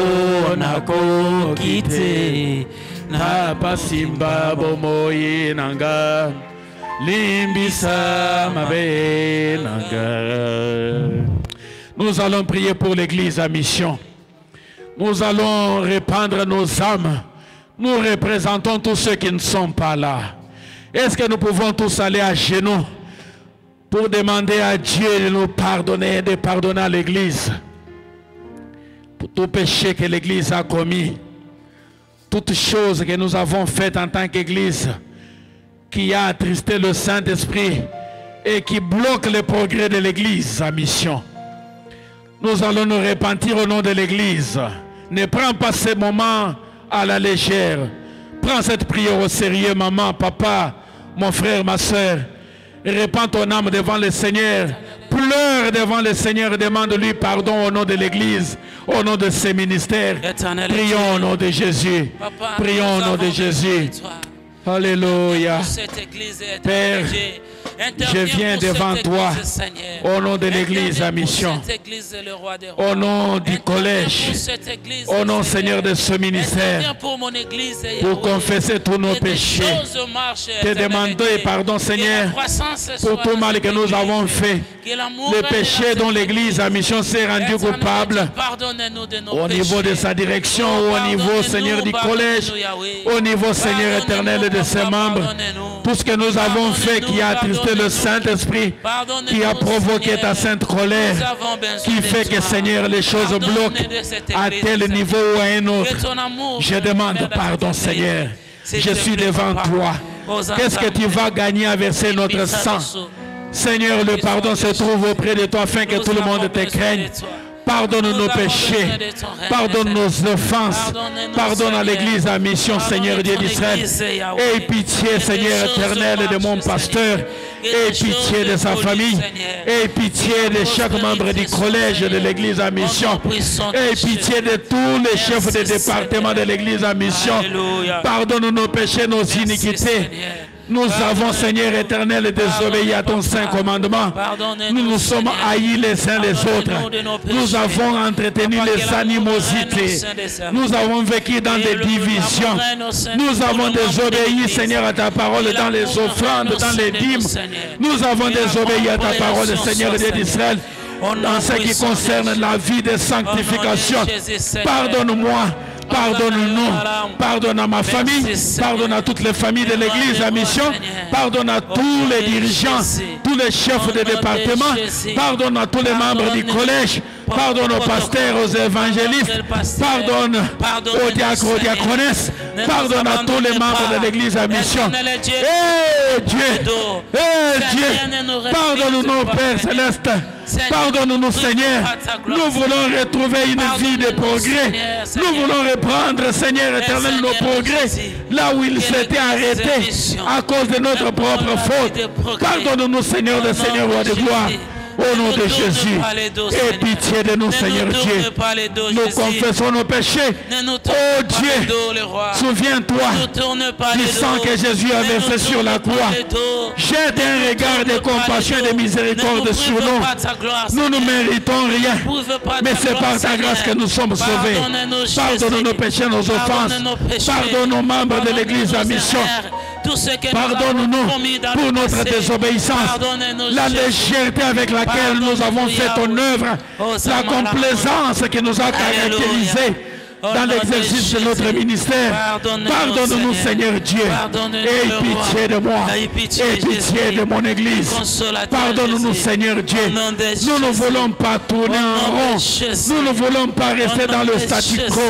nako kite, na pasimba bomoi nanga, limbisa mabe nanga. Nous allons prier pour l'église à mission. Nous allons répandre nos âmes. Nous représentons tous ceux qui ne sont pas là. Est-ce que nous pouvons tous aller à genoux pour demander à Dieu de nous pardonner, de pardonner à l'Église pour tout péché que l'Église a commis, toutes choses que nous avons faites en tant qu'Église qui a attristé le Saint-Esprit et qui bloque le progrès de l'Église à mission. Nous allons nous repentir au nom de l'Église. Ne prends pas ces moments à la légère. Prends cette prière au sérieux, maman, papa, mon frère, ma soeur. Répands ton âme devant le Seigneur. Pleure devant le Seigneur. Demande-lui pardon au nom de l'Église, au nom de ses ministères. Prions au nom de Jésus. Prions au nom de Jésus. Alléluia. Cette église est Père, Je viens devant toi au nom de l'église à mission, au nom du collège, au nom Seigneur de ce ministère, pour confesser tous nos péchés, te demander pardon Seigneur pour tout mal que nous avons fait, le péché dont l'église à mission s'est rendue coupable au niveau de sa direction, au niveau Seigneur du collège, au niveau Seigneur éternel de ses membres, tout ce que nous avons fait qui a attristé le Saint-Esprit, qui a provoqué ta sainte colère, qui fait que Seigneur les choses bloquent à tel niveau ou à un autre. Je demande pardon Seigneur, je suis devant toi. Qu'est-ce que tu vas gagner à verser notre sang? Seigneur, le pardon se trouve auprès de toi afin que tout le monde te craigne. Pardonne nos péchés, pardonne nos offenses, pardonne à l'église à mission, Seigneur Dieu d'Israël. Aie pitié, Seigneur éternel, de mon pasteur. Aie pitié de sa famille. Aie pitié de chaque membre du collège de l'église à mission. Aie pitié de tous les chefs de département de l'église à mission. Pardonne nos péchés, nos iniquités. Nous avons, Seigneur éternel, désobéi à ton saint commandement. Nous nous sommes haïs les uns les autres. Nous avons entretenu les animosités. Nous avons vécu dans des divisions. Nous avons désobéi, Seigneur, à ta parole dans les offrandes, dans les dîmes. Nous avons désobéi à ta parole, Seigneur Dieu d'Israël, en ce qui concerne la vie de sanctification. Pardonne-moi. Pardonne-nous, pardonne à ma famille, pardonne à toutes les familles de l'église à mission, pardonne à tous les dirigeants, tous les chefs de département, pardonne à tous les membres du collège, pardonne aux pasteurs, aux évangélistes, pardonne aux diacres, aux diaconesses, pardonne à tous les membres de l'église à mission. Eh Dieu, pardonne-nous Père Céleste. Pardonne-nous Seigneur, nous voulons retrouver une vie de progrès, nous voulons reprendre Seigneur éternel nos progrès là où ils s'étaient arrêtés à cause de notre propre faute. Pardonne-nous Seigneur, le Seigneur roi de gloire. Au nom de Jésus, aie pitié de nous, Seigneur Dieu. Nous confessons nos péchés. Oh Dieu, souviens-toi du sang que Jésus a versé sur la croix. Jette un regard de compassion et de miséricorde sur nous. Nous ne méritons rien, mais c'est par ta grâce que nous sommes sauvés. Pardonne nos péchés, nos offenses. Pardonne nos membres de l'église à mission. Pardonne-nous pour notre désobéissance, la légèreté avec laquelle nous avons fait ton œuvre, la complaisance qui nous a caractérisés dans l'exercice de notre ministère. Pardonne-nous Seigneur Dieu, aie pitié de moi, aie pitié de mon église. Pardonne-nous Seigneur Dieu. Nous ne voulons pas tourner en rond, nous ne voulons pas rester dans le statu quo,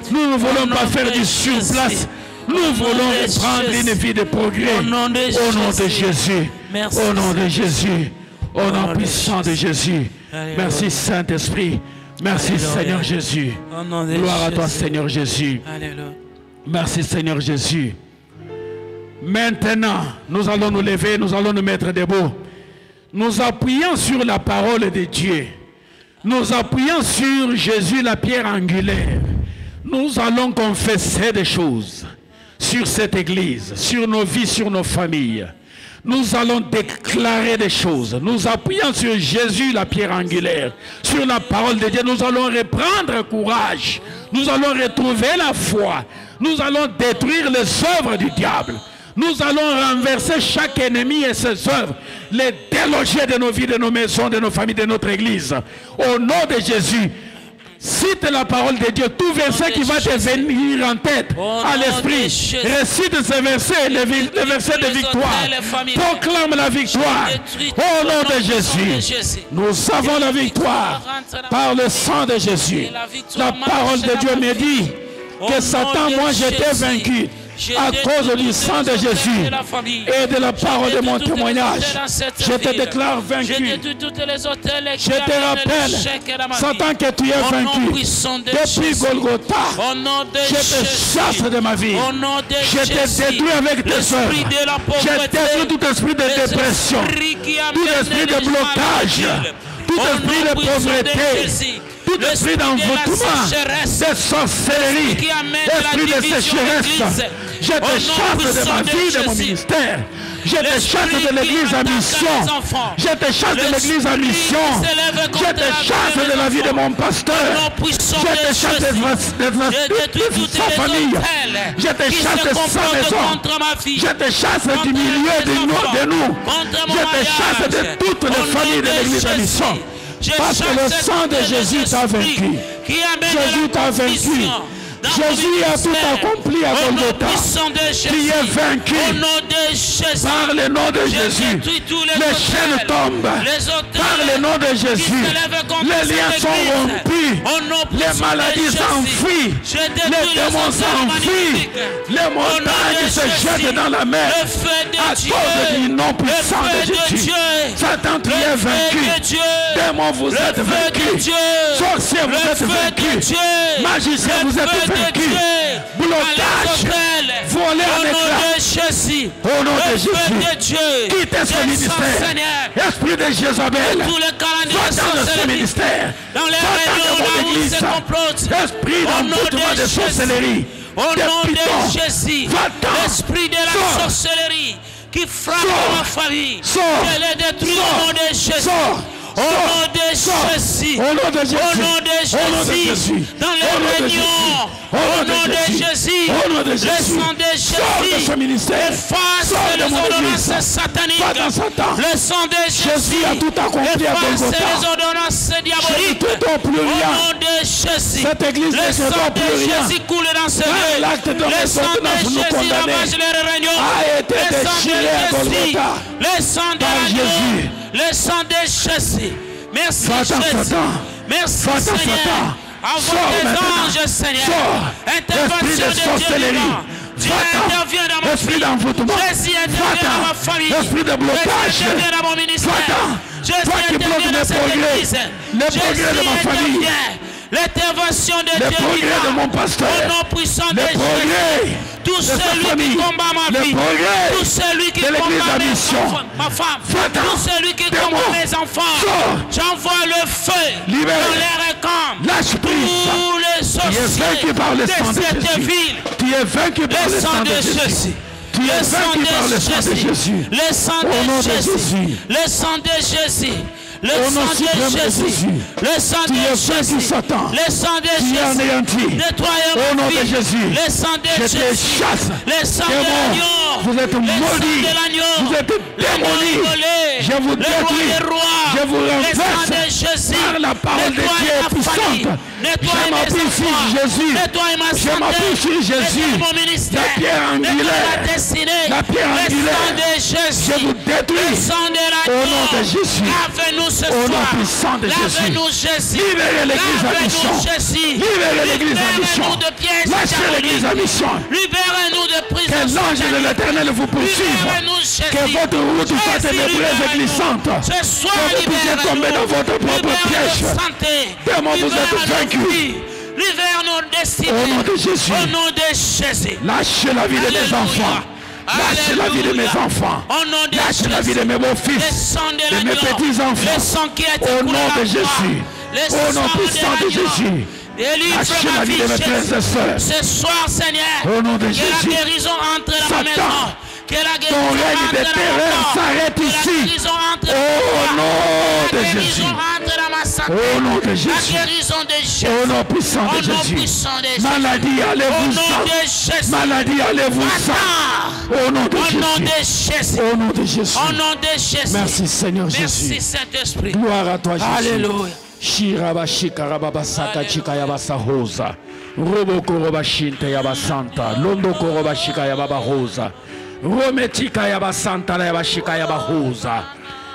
nous ne voulons pas faire du surplace. Nous voulons reprendre une vie de progrès au nom de Jésus. Au nom de Jésus. Au nom puissant de Jésus. Merci Saint-Esprit. Merci Seigneur Jésus. Gloire à toi Seigneur Jésus. Merci Seigneur Jésus. Maintenant, nous allons nous lever, nous allons nous mettre debout. Nous appuyons sur la parole de Dieu. Nous appuyons sur Jésus, la pierre angulaire. Nous allons confesser des choses sur cette église, sur nos vies, sur nos familles. Nous allons déclarer des choses. Nous appuyons sur Jésus, la pierre angulaire, sur la parole de Dieu. Nous allons reprendre courage. Nous allons retrouver la foi. Nous allons détruire les œuvres du diable. Nous allons renverser chaque ennemi et ses œuvres, les déloger de nos vies, de nos maisons, de nos familles, de notre église. Au nom de Jésus, cite la parole de Dieu, tout verset qui va te venir en tête, à l'esprit. Récite ces versets, les versets de victoire. Proclame la victoire. Au nom de Jésus, nous avons la victoire par le sang de Jésus. La parole de Dieu me dit que Satan, moi j'étais vaincu à cause du sang de Jésus et de la parole de mon témoignage. Je te déclare vaincu. Je te rappelle, Satan, que tu es vaincu. Depuis Golgotha, je te chasse de ma vie. Je te détruis avec tes œuvres. Je détruis tout esprit de dépression, tout esprit de blocage, tout esprit de pauvreté, tout esprit d'envoûtement, de sorcellerie, esprit de sécheresse, Je te chasse de ma vie, de mon ministère. Je te chasse de l'église en mission. Je te chasse de l'église en mission. Je te chasse de la vie de mon pasteur. Je te chasse de sa famille. Je te chasse de sa maison. Je te chasse du milieu de nous. Je te chasse de toutes les familles de l'église en mission. Parce que le sang de Jésus t'a vaincu. Jésus t'a vaincu. Jésus a tout accompli à Golgotha. Tu es vaincu par le nom de Jésus. Les chaînes tombent par le nom de Jésus. Les liens sont rompus. Les maladies s'enfuient. Les démons s'enfuient. Les montagnes se jettent dans la mer à cause du nom puissant de Jésus. Satan, tu es vaincu. Démons, vous êtes vaincus. Sorciers, vous êtes vaincus. Magiciens, vous êtes vaincus. Blocage, voler en éclat. Au nom de Jésus, quittez ce ministère. Esprit de Jézabel, va dans ce ministère. Va dans mon église. Esprit d'emboutement de sorcellerie. Au nom de Jésus, l'esprit de la sorcellerie qui frappe ma famille, je les détruis au nom de Jésus. Au nom de Jésus, au nom de Jésus, au nom de Jésus, dans les réunions, au nom de Jésus, le sang de Jésus, efface les ordonnances sataniques, le sang de Jésus, efface les ordonnances diaboliques, au nom de Jésus, le sang de Jésus coule dans ce lieu, le sang de Jésus ravage les réunions, le sang de Jésus, le sang de l'agneau, le sang de Jésus. Merci Jésus. Merci Seigneur. Envoie tes anges, Seigneur. Intervention de Dieu divin. Dieu intervient dans ma vie. Jésus intervient dans ma famille. Esprit de blocage. Jésus intervient dans mon ministère. Jésus intervient dans cette église. Jésus intervient. L'intervention de Dieu de mon pasteur, au nom puissant de Jésus. Tout celui qui combat ma vie, tout celui qui combat ma femme, tout celui qui combat mes enfants, j'envoie le feu dans les récompenses. Tous les sorciers de cette ville, tu es vaincu par le sang de Jésus. Tu es vaincu par le sang de Jésus. Le sang de Jésus. Le sang de Jésus. Le sang de Jésus, le sang de Jésus, le sang de Jésus, nettoyez ma vie, le sang de Jésus, le sang de l'agneau, vous êtes maudits, vous êtes démonis, je vous détruis, je vous renverse par la parole de Dieu puissante. Je m'appuie sur Jésus, je m'appuie sur Jésus, la pierre angulaire, la pierre angulaire, je vous détruis au nom de Jésus. Au nom puissant de Jésus, libérez l'église à mission. Libérez l'église à mission. Lâchez l'église à mission. Libérez-nous de prison. Que l'ange de l'Éternel vous poursuive. Que votre route fasse des braises glissantes. Que vous puissiez tomber dans votre propre piège. Démons, vous êtes vaincus. Libère nos destinées. Au nom de Jésus. Au nom de Jésus. Lâchez la vie de mes enfants. Lâche la vie de mes enfants. Lâche la vie de mes beaux-fils, de mes petits-enfants. Au nom de Jésus. Au nom puissant de Jésus. Lâche la vie de mes frères et sœurs. Ce soir, Seigneur, au nom de Jésus. Que la guérison entre dans ma maison. Que la guérison ton règne de terreur s'arrête ici. Au nom de Jésus. Au nom de Jésus. Au nom puissant de Jésus. Maladie, allez-vous-en. Maladie, allez-vous-en. Au nom de Jésus. Au nom de Jésus. Au nom de Jésus. Merci Seigneur Jésus. Merci Saint-Esprit. Gloire à toi Jésus. Alléluia. Shiraba shikaraba saka chika yabasa hosa. Robo koroba shinte yabasanta. Londo koroba shika yababa hosa. Rometika yabasanta yabashika yabahosa.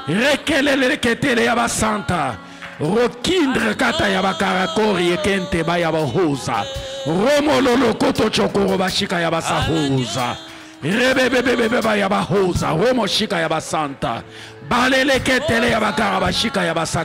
Rekelele ketele yabasanta. Rokindre kata yabakarakori ekente ba yabahosa. Romololo koto chokoroba shika yabasa hosa. Rebebebebe ba yabahosa. Romo shika yabasanta. Balele ketele yabakaraba shika yabasa.